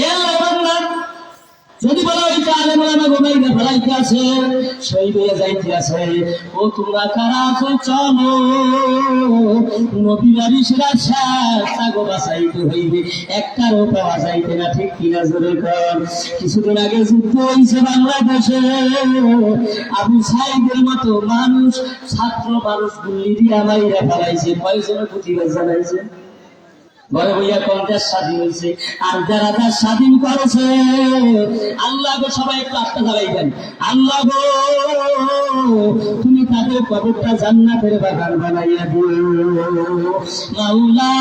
এ আল্লাহর, যদি বলা হইতো আলেম ওলামা গোমাইতে ফেলাইতে আছে, শহীদ হয়ে যাইতে আছে, ও তোমরা কারা আছো চলো, নবীর আরিশরা সাগো বাঁচাইতে হইবে, একটারও পাওয়া যাইতে না, ঠিক কিনা জোরে কর। কিছুদিন আগে যুদ্ধ হয়েছে বাংলাদেশে, আবু সাইদের মতো মানুষ, ছাত্র মানুষ গুলি দিয়া মাইরা ফেলাইছে, কয়েকজনের প্রতিবাদ জানাইছে, ঘরে বইয়া কোন দেশ স্বাধীন হয়েছে। আর যারা দেশ স্বাধীন করেছে, আল্লাহ গো, সবাই একটু আত্মা জ্বালাইবেন, আল্লাহ গো তুমি তাদের কবরটা জান্নাতের বাগান বানাইয়া দিও মাওলা।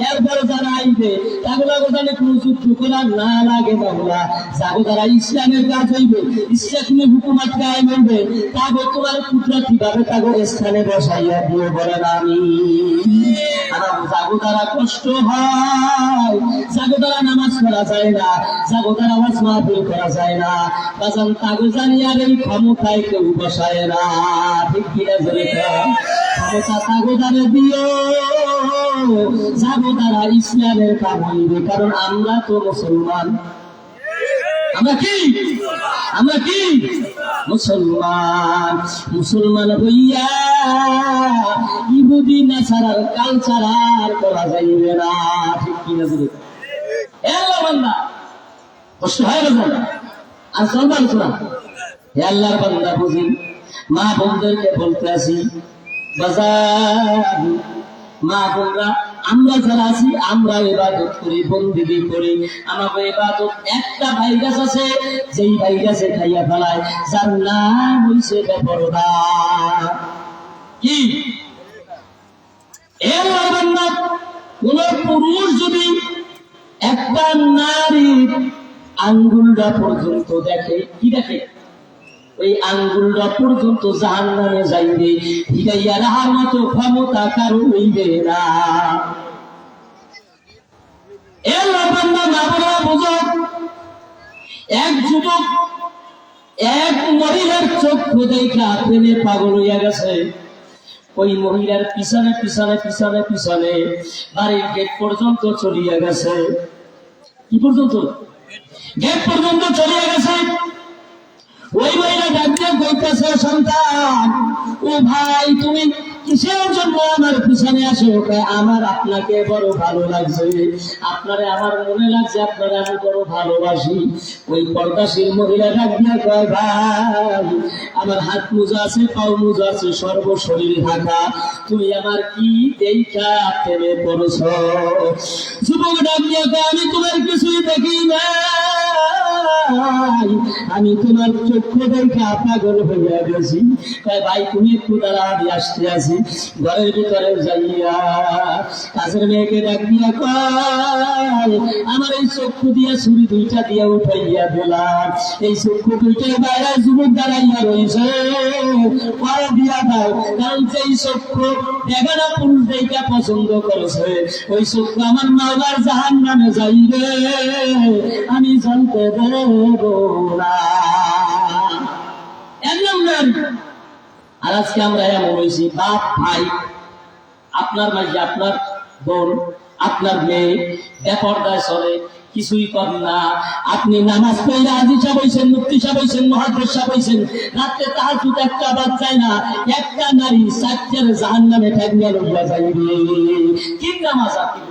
এরপরে যারা আইবে তাগুলা গোদানে কোন যুদ্ধ করার না লাগে মাওলা, যাগো যারা ইসলামের কাজ হইবে, ইসলামী হুকুমত কায়েম হইবে, তাগো তোমার কুদরতি ভাবে তাগো স্থানে বসাইয়া দিও, বলেন আমিন। আমার জাগো দ্বারা কষ্ট হয়, জাগো দ্বারা নামাজ পড়া যায় না, জাগো দ্বারা ওয়াজ মাহফিল করা যায় না, বাজান তাগো জানি আর এই ক্ষমতায় কেউ বসায় না। ঠিক কিনা জোরে কর, ক্ষমতা তাগো দ্বারা দিও, জাগো দ্বারা ইসলামের কাম হইবে, কারণ আমরা তো মুসলমান। আমরা কি? আমরা কি? মুসলমান। মুসলমান হইয়া ইহুদি নাসারার কালচার আর করা যাইবে না। ঠিক কিনা বলে আল্লাহ বান্দা কষ্ট হয় না আর চলবার শোনা। হে আল্লাহর বান্দা বুঝি, মা বোনদেরকে বলতে আসি, বাজার মা বোনরা আমরা যারা আছি আমরা ইবাদত করি, বন্দেগী করি। আমাদের ইবাদত একটা ভাইরাস আছে, যেই ভাইরাসে খাইয়া ফেলায়, যার নাম হইছে বেপরদা। কি এর বান্দা কোন পুরুষ যদি একটা নারীর আঙ্গুলটা পর্যন্ত দেখে, কি দেখে? ওই আঙ্গুলটা পর্যন্ত জাহান্নামে যাইবে, হিরাইয়া রাহার মতো ক্ষমতা কারো হইবে না। এর বান্দা না বলা বুঝো, এক যুবক এক মহিলার চক্ষু দেখা প্রেমে পাগল হইয়া গেছে। ওই মহিলার পিছনে পিছনে পিছনে পিছনে বাড়ির গেট পর্যন্ত চলিয়া গেছে। কি পর্যন্ত? গেট পর্যন্ত চলিয়া গেছে। ওই মহিলা ডাক্তার কইতেছে, সন্তান ও ভাই তুমি কিসের জন্য আমার পিছনে আসো? আমার আপনাকে বড় ভালো লাগছে, আপনারে আমার মনে লাগছে, আপনারা আমি বড় ভালোবাসি। ওই পর্দাশীল মহিলা ডাক্তার কয়, ভাই আমার হাত মোজা আছে, পাও মোজা আছে, সর্বশরীর ঢাকা, তুমি আমার কি দেখা প্রেমে পড়ছ? যুবক ডাক্তার কয়, আমি তোমার কিছুই দেখি না, আমি তোমার চক্ষু দেখা পাগল হইয়া গেছি। ভাই তুমি একটু দাঁড়া, আমি আসতে আছি। ঘরের ভিতরে যাইয়া কাছের মেয়েকে ডাক দিয়া কয়, আমার এই চক্ষু দিয়া ছুরি দুইটা দিয়া উঠাইয়া দিলাম, এই চক্ষু দুইটা বাইরে যুবক দাঁড়াইয়া রয়েছে, পরে দিয়া দাও, কারণ সেই চক্ষু এগারো পুরুষ দেখা পছন্দ করেছে, ওই চক্ষু আমার মাওলার জাহান্নামে যাইবে, আমি জানতে দেব না। আর আজকে আমরা এমন হয়েছি, বাপ ভাই, আপনার মাঝে আপনার বোন, আপনার মেয়ে বেপরদায় চলে, কিছুই করেন না। আপনি নামাজ পড়লে আজি সাহেব হইছেন, মুফতি সাহেব হইছেন, মহাদেশ সাহেব হইছেন, রাত্রে তাহাজ্জুদ একটা বাদ যায় না, একটা নারী সাচ্চার জাহান্নামে ঠেকিয়া লইয়া যাইবে। কি নামাজ আপনি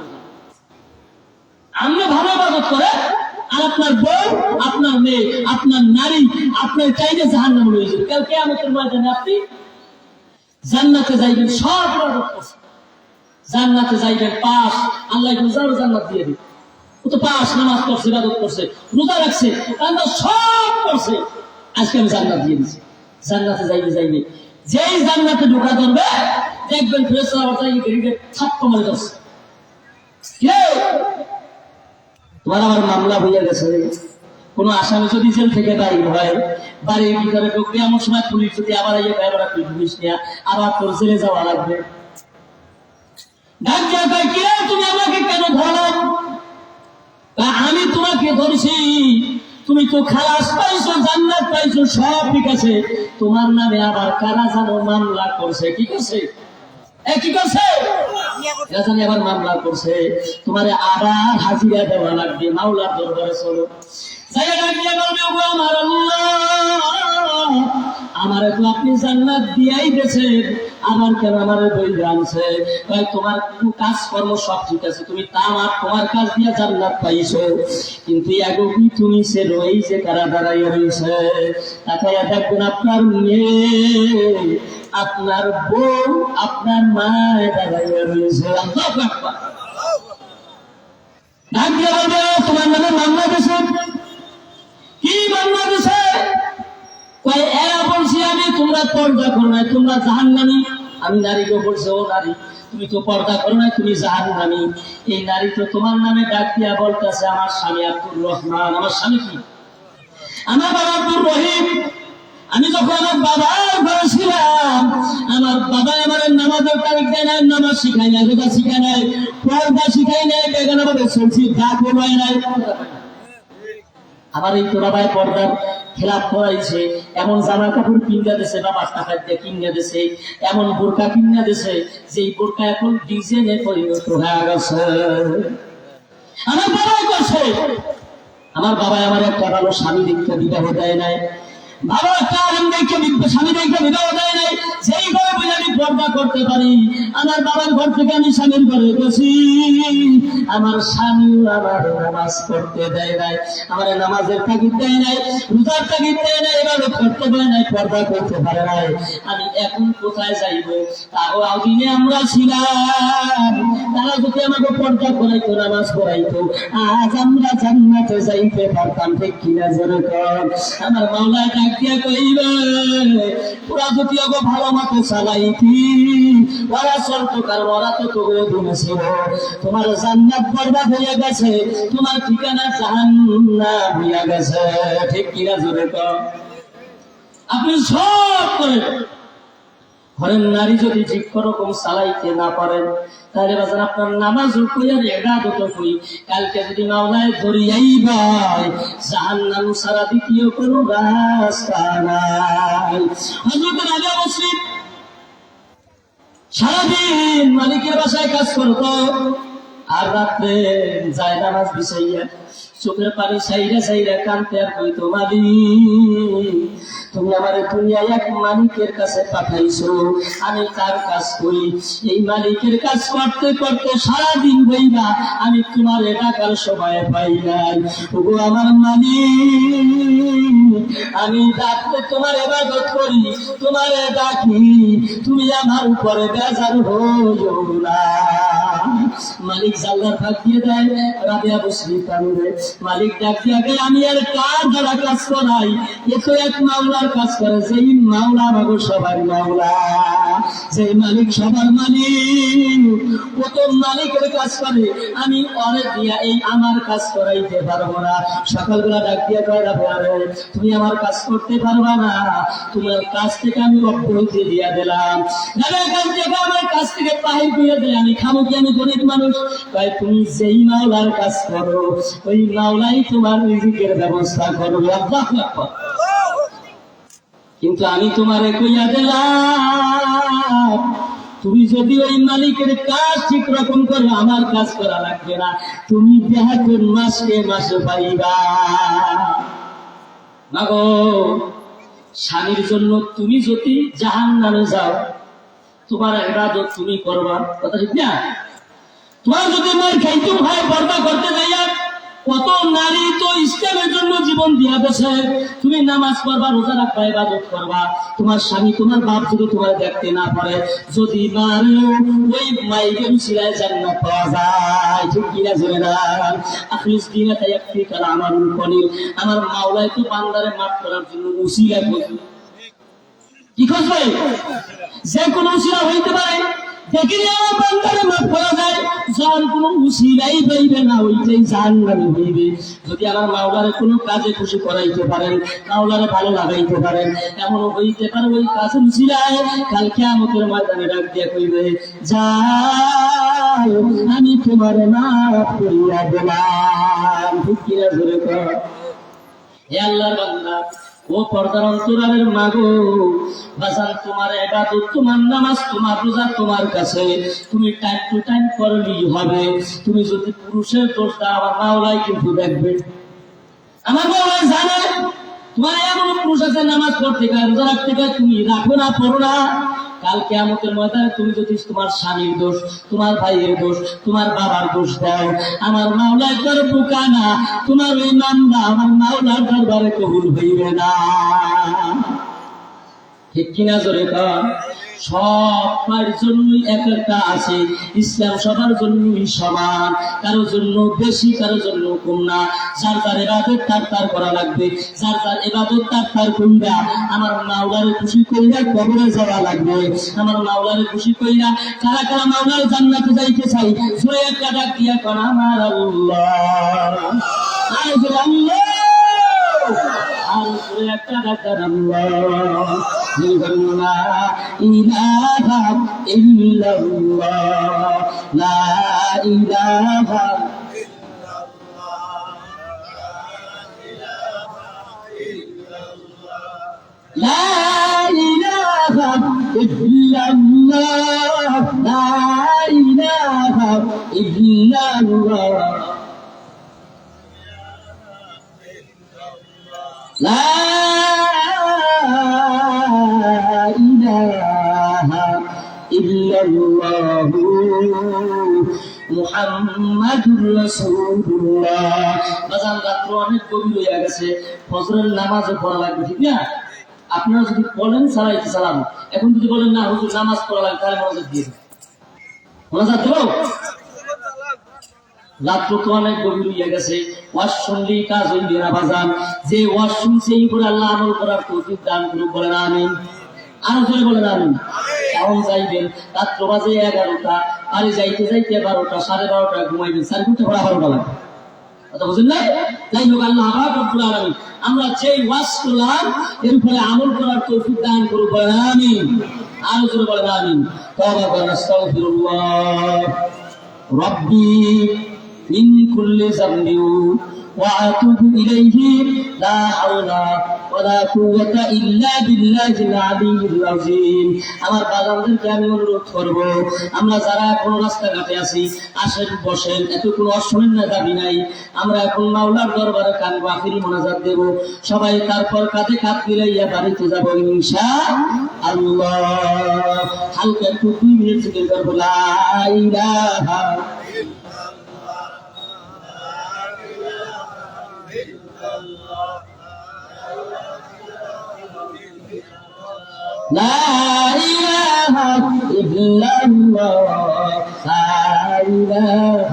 আমরা ভালো ইবাদত করে, আর আপনার বউ, আপনার মেয়ে, আপনার নারী আপনার চাইলে জাহান্নামে লইয়া যাবে। কাল কিয়ামতের ময়দানে আপনি জান্নাতে যাইবেন, সব ইবাদত করছেন, জান্নাতে যাইবেন পাস, আল্লাহ রোজার জান্নাত দিয়ে দিবে। ও তো পাস, নামাজ পড়ছে, ইবাদত করছে, রোজা রাখছে, আল্লাহ সব করছে, আজকে আমি জান্নাত দিয়ে দিচ্ছি। জান্নাতে যাইবে যাইবে, যেই জান্নাতে ঢোকা ধরবে দেখবেন ফেরেশতারা ছাপ্পা মারে ধরছে। তোমার আমার মামলা হইয়া গেছে, কোন আসামি যদি জেল থেকে বাইর হয়, বাড়ির ভিতরে ঢুকবে, এমন সময় পুলিশ যদি আবার তুই পুলিশ নিয়ে আবার তোর জেলে যাওয়া লাগবে। তুমি আমাকে কেন ধরো? আমি তোমাকে ধরছি, তুমি তো খালাস পাইছো, জান্নাত পাইছো, সব ঠিক আছে, তোমার নামে আবার কারা জানো মামলা করছে। কি করছে? কি করছে? আবার মামলা করছে, তোমার আবার হাজিরা দেওয়া লাগবে, মাওলার দরবারে চলো। আমারে তো আপনি জান্নাত দিয়াই গেছেন, আবার কেন আমারে বই আনছে? তোমার কাজকর্ম সব ঠিক আছে, তুমি তোমার কাজ দিয়া জান্নাত পাইছো, কিন্তু এগোকি তুমি সে রই যে কারা দাঁড়াইয়া রয়েছে, তাকাইয়া দেখবেন আপনার মেয়ে, আপনার বউ, আপনার মা দাঁড়াইয়া রয়েছে। তোমার নামে মামলা দিয়েছে। কি মামলা দিয়েছে? এরা বলছি আমি, তোমরা পর্দা করো নাই, তোমরা জাহান্নামী। আমি নারীকে বলছে, ও নারী তুমি তো পর্দা করো নাই, তুমি জাহান্নামী। এই নারী তো তোমার নামে ডাক দিয়া বলতেছে, আমার স্বামী আব্দুর রহমান। আমার স্বামী কি? আমার বাবা আব্দুর রহিম। আমি যখন আমার বাবার ঘরে ছিলাম, আমার বাবা আমার নামাজের তারিখ দেয় নাই, নামাজ শিখাই নাই, রোজা শিখাই নাই, পর্দা শিখাই নাই, বেগানা ভাবে চলছি, যা করবাই নাই। আমার এই তোরা ভাই পর্দার খেলাপ করাইছে, এমন জামা কাপড় কিনে দিছে, বাবার টাকা দিয়ে কিনে দিছে, এমন বোরকা কিনে দিছে, যে এই বোরকা এখন ডিজাইনে পরিণত হয়ে গেছে। আমার বাবাই করছে। আমার বাবা আমার একটা ভালো স্বামী দেখতে বিবাহ দেয় নাই, বাবা একটা আরাম দেখে স্বামী দেখতে বিবাহ দেয় নাই। সেই ঘরে বলে আমি পর্দা করতে পারি, আমার বাবার ঘর থেকে আমি স্বামীর ঘরে গেছি, আমার স্বামী আমার নামাজ পড়তে দেয় নাই, আমার নামাজের তাগিদ দেয় নাই, রোজার তাগিদ দেয় নাই, এভাবে করতে পারে নাই, পর্দা করতে পারে নাই। আমি এখন কোথায় যাইব? তাও আদিনে আমরা ছিলাম, তারা যদি আমাকে পর্দা করাইতো, নামাজ পড়াইতো, আজ আমরা জান্নাতে যাইতে পারতাম। ঠিক কিনা জোরে কর। আমার মাওলা ডাক দিয়া কইবে, পুরা যদি ওগো ভালো মতো চালাইতি, ওরা চলতো, কারণ ওরা তো তোকে ধুমেছিল। তোমার জান্নাত বরবাদ হয়ে গেছে, তোমার ঠিকানা জাহান্নাম হইয়া গেছে। ঠিক কিনা জোরে কর। আপনি সব করেন, ঘরের নারী যদি ঠিক রকম চালাইতে না পারেন, তাহলে বাজান আপনার নামাজ কই আর ইবাদত কই? কালকে যদি মাওলায় ধরিয়াই ভাই, জাহান্নাম ছাড়া দ্বিতীয় কোনো রাস্তা নাই। হযরত রাজা মুসলিম সারাদিন মালিকের বাসায় কাজ করতো, আর রাত্রে যায় নামাজ বিছাইয়া চোখের পানি সাইরা সাইরা কানতে আর কইতো, মালিক তুমি আমার দুনিয়ায় এক মালিকের কাছে পাঠাইছো, আমি তার কাজ করি। এই মালিকের কাজ করতে করতে সারাদিন বইবা আমি তোমার ডাকার সময় পাই নাই। ওগো আমার মালিক, আমি রাত্রে তোমার ইবাদত করি, তোমার ডাকি, তুমি আমার উপরে বেজার হইও না। মালিক জানলার ফাঁক দিয়ে দেয়, রাবিয়া মুসলিম কান্দে। মালিক ডাক দিয়া গে, আমি আর কার দ্বারা কাজ করাই? এ তো এক মাওলার কাজ করে, যেই মাওলা আমাকে সবার মাওলা, যেই মালিক সবার মালিক, ও তো মালিকের কাজ করে, আমি অরে দিয়া এই আমার কাজ করাইতে পারবো না। সকালবেলা ডাক দিয়া কয়, রাবিয়া রে, তুমি আমার কাজ করতে পারবা না, তোমার কাজ থেকে আমি অব্যাহতি দিয়া দিলাম। আমার কাছ থেকে বাহির করে দিলে আমি খাবো কি? আমি গরিব মানুষ। তাই তুমি যেই মাওলার কাজ করো, ওই মাওলাই তোমার রিজিকের ব্যবস্থা করবে। আল্লাহু আকবার। কিন্তু আমি তোমারে কইয়া দিলাম, তুমি যদি ওই মালিকের কাজ ঠিক রকম করো, আমার কাজ করা লাগবে না, তুমি বেতন মাসে মাসে পাইবা। মাগো, স্বামীর জন্য তুমি যদি জাহান্নামে যাও, তোমার ইবাদত তুমি করবা, কথা ঠিক না? তোমার যদি মার খাইতে হয় পর্দা করতে যাইয়া, কত নারী তো ইসলামের জন্য জীবন দিয়া গেছে, তুমি নামাজ পড়বা, রোজা রাখবা, ইবাদত করবা, তোমার স্বামী তোমার বাপ যদি তোমার দেখতে না পারে, যদি মারো, ওই মাইকের উসিলায় জান্নাত পাওয়া যায়। ঠিক কিনা জোরে না? আখলিস দিনা তায়াকফিকা আমারুল কলিল। আমার মাওলাই তো বান্দারে মাফ করার জন্য উসিলা করবে। কি করবে? যে কোনো উসিলা হইতে পারে, দেখিলে আমার বান্দারে মাফ করা যায়, যার কোনো উসিলাই পাইবে না, ওইটাই জাহান্নামী হইবে। যদি আমার মাওলারে কোনো কাজে খুশি করাইতে পারেন, মাওলারে ভালো লাগাইতে পারেন, এমনও হইতে পারে ওই কাজের উসিলায় কাল কিয়ামতের ময়দানে ডাক দিয়া কইবে, যাও আমি তোমারে মাফ করিয়া দিলাম। ঠিক কিনা জোরে কর। হে আল্লাহর বান্দা, ও পর্দার অন্তরালের মাগো, বাজান তোমার ইবাদত, তোমার নামাজ, তোমার রোজা তোমার কাছে তুমি টাইম টু টাইম করলেই হবে। তুমি যদি পুরুষের দোষ দাও, আমার মাওলাই কিন্তু দেখবে। আমার মাওলাই জানে তোমার এমন পুরুষ আছে নামাজ পড়তে গায়, রোজা রাখতে গায়, তুমি রাখো না, পড়ো না। কাল কিয়ামতের ময়দানে তুমি যদি তোমার স্বামীর দোষ, তোমার ভাইয়ের দোষ, তোমার বাবার দোষ দাও, আমার মাওলার তোর বোকা না, তোমার ওই মামলা আমার মাওলার দরবারে কবুল হইবে না। ঠিক কিনা জোরে কর। সবার জন্যই এক একটা আছে, ইসলাম সবার জন্যই সমান, কারো জন্য বেশি, কারো জন্য কম না। যার যার ইবাদত তার তার করা লাগবে, যার যার ইবাদত তার তার কইরা আমার মাওলারে খুশি কইরা কবরে যাওয়া লাগবে। আমার মাওলারে খুশি কইরা কারা কারা মাওলার জান্নাতে যাইতে চাই, জোরে একটা ডাক দিয়া কোন আমার আল্লাহ, আল্লাহ করে একটা ডাক্তার আল্লাহ লা ইলাহা ইল্লাল্লাহ লা ইলাহা لا إله إلا الله لا إله إلا الله لا إله إلا الله মুহাম্মাদুর রাসূলুল্লাহ। বাজান রাত্র অনেক গভীর হয়ে গেছে, ফজরের নামাজও পড়া লাগবে, ঠিক না? আপনারা যদি বলেন সালাইতে সালাম, এখন যদি বলেন না হুজুর নামাজ পড়া লাগবে, তাহলে মনোযোগ দিয়ে দিন। মনোযোগ দেবো। রাত্র তো অনেক গভীর হয়ে গেছে, ওয়াজ শুনলেই কাজ হইবে না বাজান। যে ওয়াজ শুনছে এই করে আল্লাহ আমল করার তৌফিক দান করুক, বলেন আমিন। আরো জোরে বলেন আমিন। এখন যাইবেন রাত্র বাজে 11টা, আরে যাইতে যাইতে 12টা, 12:30 ঘুমাইবেন, 4 ঘন্টা পরে 12টা লাগবে, কথা বুঝলেন না? যাই হোক, আল্লাহ রাব্বুল আলামিন আমরা যেই ওয়াজ করলাম এর ফলে আমল করার তৌফিক দান করুক, বলেন আমিন। আরো জোরে বলেন আমিন। তওবা করেন, আস্তাগফিরুল্লাহ রাব্বি মিন কুল্লি যামবি ওয়া আতুবু ইলাইহি লা হাওলা ওয়ালা কুওয়াতা ইল্লা বিল্লাহিল আলিয়্যিল আযীম। আমার বাজারদেরকে আমি অনুরোধ করব, আমরা যারা এখন রাস্তাঘাটে আছি আসেন বসেন, এত কোনো অশোনেন না দাবি নাই। আমরা এখন মাওলার দরবারে কানবো, আখিরি মোনাজাত দেব, সবাই তারপর কাঁধে কাঁধ মিলাইয়া বাড়িতে যাব ইনশাআল্লাহ। হালকা একটু 2 মিনিট জিকির করব, লা ইলাহা لا إله إلا الله لا إله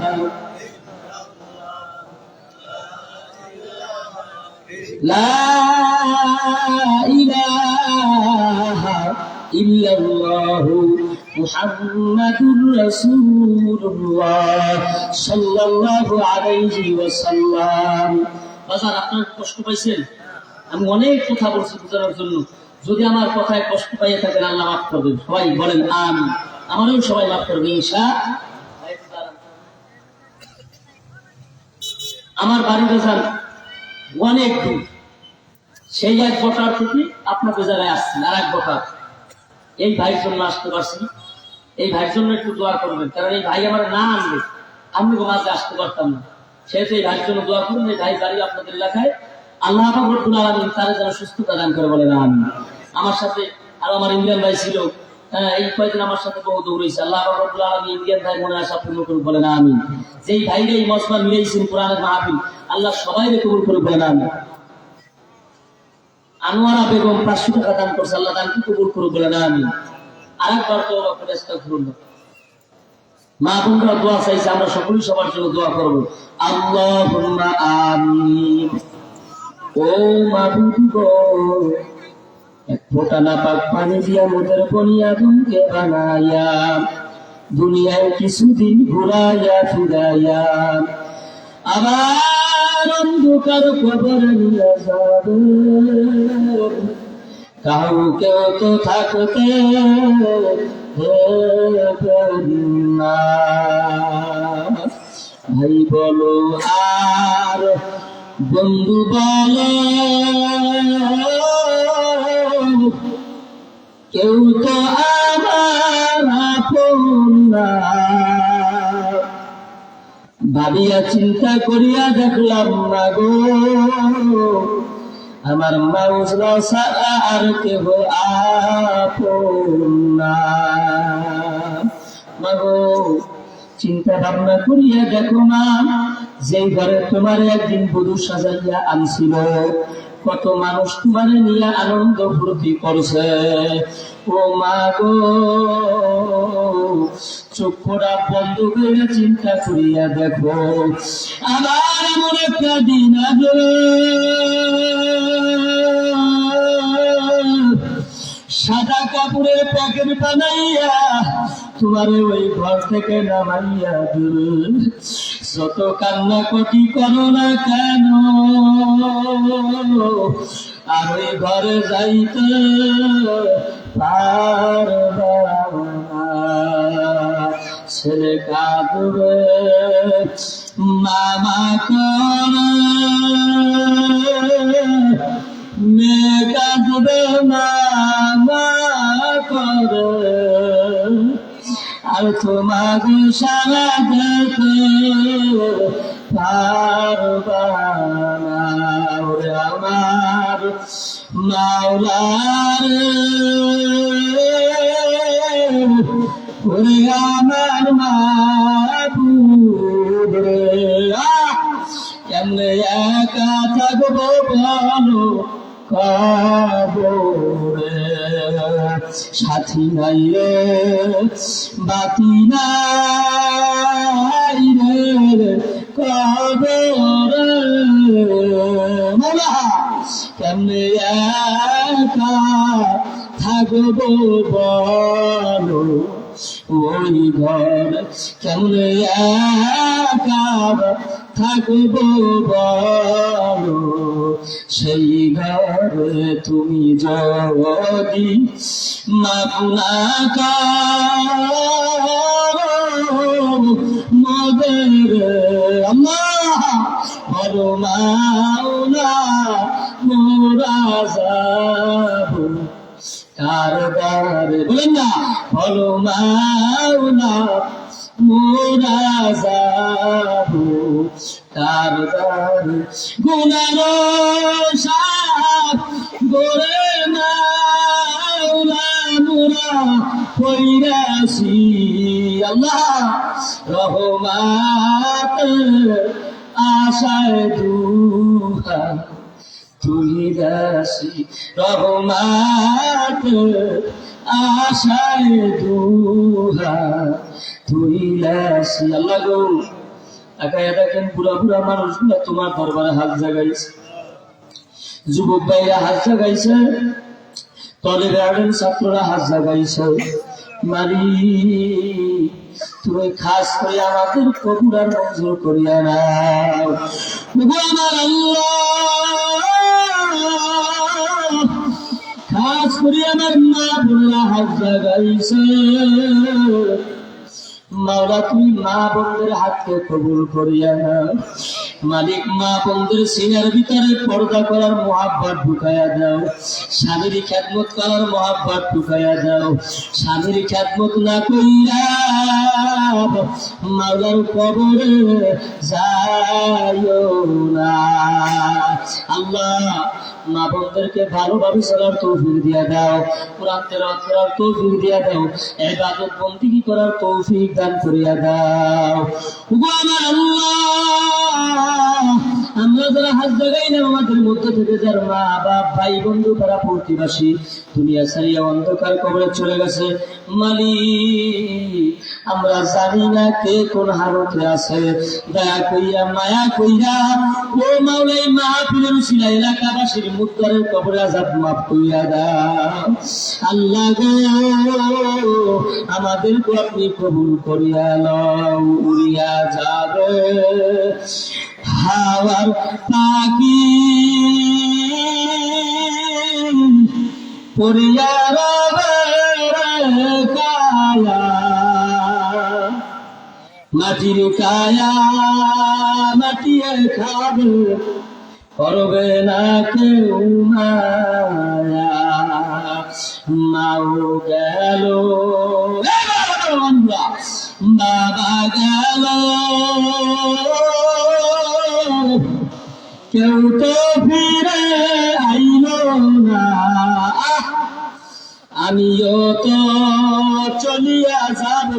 لا إله إلا الله محمد رسول الله صلى الله عليه وسلم। বাজার আপনার কষ্ট পাইছেন? আমি অনেক কথা বলছি বোঝানোর জন্য, যদি আমার কথায় কষ্ট পাইয়ে থাকেন আল্লাহ মাফ করবেন। সবাই বলেন আমিন। আমারও সবাই মাফ করবে ইনশাআল্লাহ। আমার বাড়ি বাজার অনেক দূর, সেই এক বটার থেকে আপনাদের জায়গায় আসছি আর এক বটার। এই ভাইয়ের জন্য আসতে পারছি, এই ভাইয়ের জন্য একটু দোয়া করবেন, কারণ এই ভাই আমার না আনলে আমি মাঝে আসতে পারতাম না। সেহেতু এই ভাইয়ের জন্য দোয়া করুন। এই ভাই বাড়ি আপনাদের এলাকায়, আল্লাহ রাব্বুল আলামিন তারে যেন সুস্থতা দান করে, বলেন আমিন। আমার সাথে আর আমার ইন্ডিয়ান ভাই ছিল, এই কয়েকদিন আমার সাথে বহু দৌড়েছে। আল্লাহ রাব্বুল আলামিন ইন্ডিয়ান ভাই মনে আশা পূর্ণ করুন, বলেন আমিন। যেই ভাইরা এই মজমা মিলাইছেন কোরআনের মাহফিল, আল্লাহ সবাইকে কবুল করুন, বলেন আমিন। আনোয়ারা বেগম 500 টাকা দান করছে, আল্লাহ দান কি কবুল করুন, বলেন আমিন। আরেকবার তওবা করে আস্তাগফিরুল্লাহ। মা বোনরা দোয়া চাইছে, আমরা সকলেই সবার জন্য দোয়া করব। আল্লাহুম্মা আমিন। ও মাবুদ গো, এক ফোঁটা না পাক পানি দিয়া মোদের বনিয়াদমকে বানায়া দুনিয়ায় কিছুদিন ঘুরাইয়া ফিরাইয়া আবার অন্ধকার কবরে নিয়ে যাবে। কাউকে তো থাকতে দেবেন না। ভাই বলো আর বন্ধু বলো, কেউ তো আমার আপন না। ভাবিয়া চিন্তা করিয়া দেখলাম না গো, আমার মাউসরা ছাড়া আর কেহ আপন না। মাগো চিন্তা ভাবনা করিয়া দেখো না, যেই ঘরে তোমার একদিন বধূ সাজাইয়া আনছিল, কত মানুষ তোমারে নিয়ে আনন্দ ফুর্তি করছে। ও মা গো, চক্ষুরা বন্ধ করে চিন্তা করিয়া দেখো, আবার এমন একটা দিন আসবে, সাদা কাপড়ের প্যাকেট বানাইয়া তোমারে ওই ঘর থেকে নামাইয়া দিল। যত কান্নাকাটি করো না কেন, ঘরে যাইতে পারবা না। ছেলে কাঁদবে মামা করে, মেয়ে কাঁদবে মামা করে, আর তোমার সারা দেখে পারবা না। ওরে আমার মাওলার, ওরে আমার মাবুদ রে, কেমনে একা থাকবো বলো কবরে। সাথী নাই রে বাতি নাই রে কবরে, মাওলা কেমনে একা থাকবো বলো ওই ঘর, কেমনে একা থাকবো বলো সেই ঘরে। তুমি যদি মাফ না করো মোদের আল্লাহ, বলো মাওলা মোরা যাবো কার দ্বারে, বলেন না, বলো মাওলা মোরা যাবো কার দ্বারে। গুনার সাথ গোরে মাওলা মোরা কইরাছি, আল্লাহ রহমাত আশায় দুহা তুই দাসী, রহমাত আশায় দুহা তুই দাসী। আল্লাহ গো, একা দেখেন বুড়া বুড়া মানুষগুলা তোমার দরবারে হাত জাগাইছে, যুবক ভাইরা হাত জাগাইছে, কলেজ গার্ডেন ছাত্ররা হাত জাগাইছে। মারি তুমি খাস করে আমাদের কবুরার মঞ্জুর করিয়া নাও আমার আল্লাহ। খাস করে আমার মা বোনেরা হাত জাগাইছে, মাওলা তুমি মা বোনদের হাতকে কবুল করিয়া নাও। মালিক মা বোনদের সিনার ভিতরে পর্দা করার মহাব্বত ঢুকাইয়া দাও, স্বামীর খেদমত করার মহাব্বত ঢুকাইয়া দাও। স্বামীর খেদমত না কইরা মাওলার কবরে যাইও না। আল্লাহ মা বোনদেরকে ভালোভাবে চলার তৌফিক দিয়া দাও, কোরআন তেলাওয়াত করার তৌফিক দিয়া দাও, ইবাদত বন্দেগী করার তৌফিক দান করিয়া দাও। ওগো আমার আল্লাহ, আমরা যারা হাত জাগাই না আমাদের মধ্যে থেকে যার মা বাপ ভাই বন্ধু পাড়া প্রতিবাসী দুনিয়া ছাড়িয়া অন্ধকার কবরে চলে গেছে, মালিক আমরা জানি না কে কোন হালতে আছে, দয়া কইরা মায়া কইরা ও মাওলাই মাহফিলের উসিলা এলাকাবাসীর মুদ্দারের কবরে আযাব মাফ কইরা দাও। আল্লাহ গো, আমাদেরকে আপনি কবুল করিয়া লও। উড়িয়া যাবে হাওয়ার পাখি, পড়িয়া রবে কায়া, মাটির কায়া মাটিয়ে খাবে, করবে না কেউ মায়া। মাও গেল বাবা গেল, কেউ তো ফিরে আইলো না, আমিও তো চলিয়া যাব,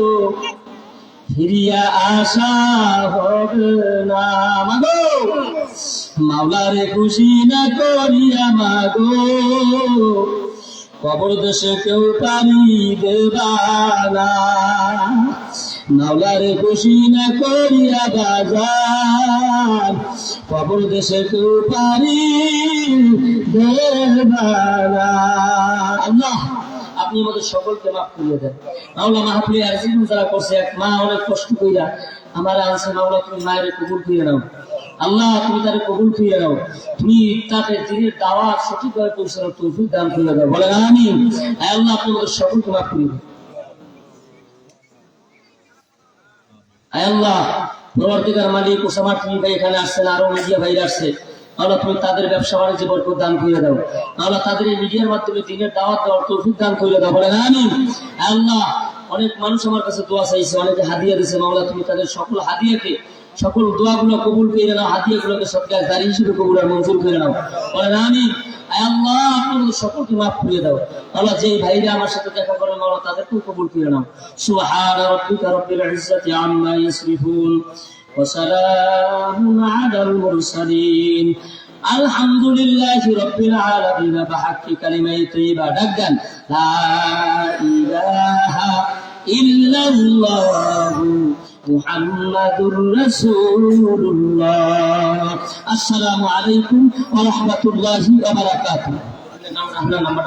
ফিরিয়া আসা হবে না। মাগো মাওলারে খুশি না করিয়া মাগো, কবর দেশে কেউ পানি দেবা না। মাওলারে খুশি না করিয়া বাজার, কবর দেশে কেউ পানি দেবা না। আল্লাহ আপনি আমাদের সকলকে মাফ করিয়ে দেন। মাওলা মাহফিলে আয়োজন যারা করছে, এক মা অনেক কষ্ট কইরা আমার আনছে, মাওলা তুমি মায়ের কবুল করিয়ে নাও। আল্লাহ তুমি তার কবুল করে দাও, তুমি তাকে দিনের দাওয়াত সঠিকভাবে পৌঁছানোর তৌফিক দান করে দাও, বলেন আমিন। আল্লাহ আপনি আমাদের সকলকে মাফ করে দিন। আল্লাহ প্রবর্তিকার মালিক ওসামা টিভি ভাই এখানে আসছেন, আরো মিডিয়া ভাই আসছে, আল্লাহ তুমি তাদের ব্যবসা বাণিজ্য বরকত দান করে দাও, আল্লাহ তাদের এই মিডিয়ার মাধ্যমে দিনের দাওয়াত দেওয়ার তৌফিক দান করে দাও, বলেন আমিন। আল্লাহ অনেক মানুষ আমার কাছে দোয়া চাইছে, অনেকে হাদিয়া দিয়েছে, মাওলা তুমি তাদের সকল হাদিয়াকে, সকল দোয়াগুলো কবুল করে নাও, হাদিয়াগুলোকে সৎকার জারি হিসেবে কবুল আর মঞ্জুর করে নাও, বলেন আমিন। আল্লাহ আপনাদের সকলকে মাফ করে দাও, আল্লাহ যেই ভাইরা আমার সাথে দেখা করেন মাওলা তাদেরকেও কবুল করে নাও। সুবহানা রাব্বিকা রাব্বিল ইজ্জাতি আম্মা ইয়াসিফুন ওয়া সালামুন আলাল মুরসালিন আলহামদুলিল্লাহি রাব্বিল আলামিন বিহাক্কি কালিমাই তাইয়্যিবা। ডাকগান লা ইলাহা ইল্লাল্লাহু মুহাম্মাদুর রাসূলুল্লাহ। আসসালামু আলাইকুম ওয়া রাহমাতুল্লাহি ওয়া বারাকাতুহু। আপনার নাম্বার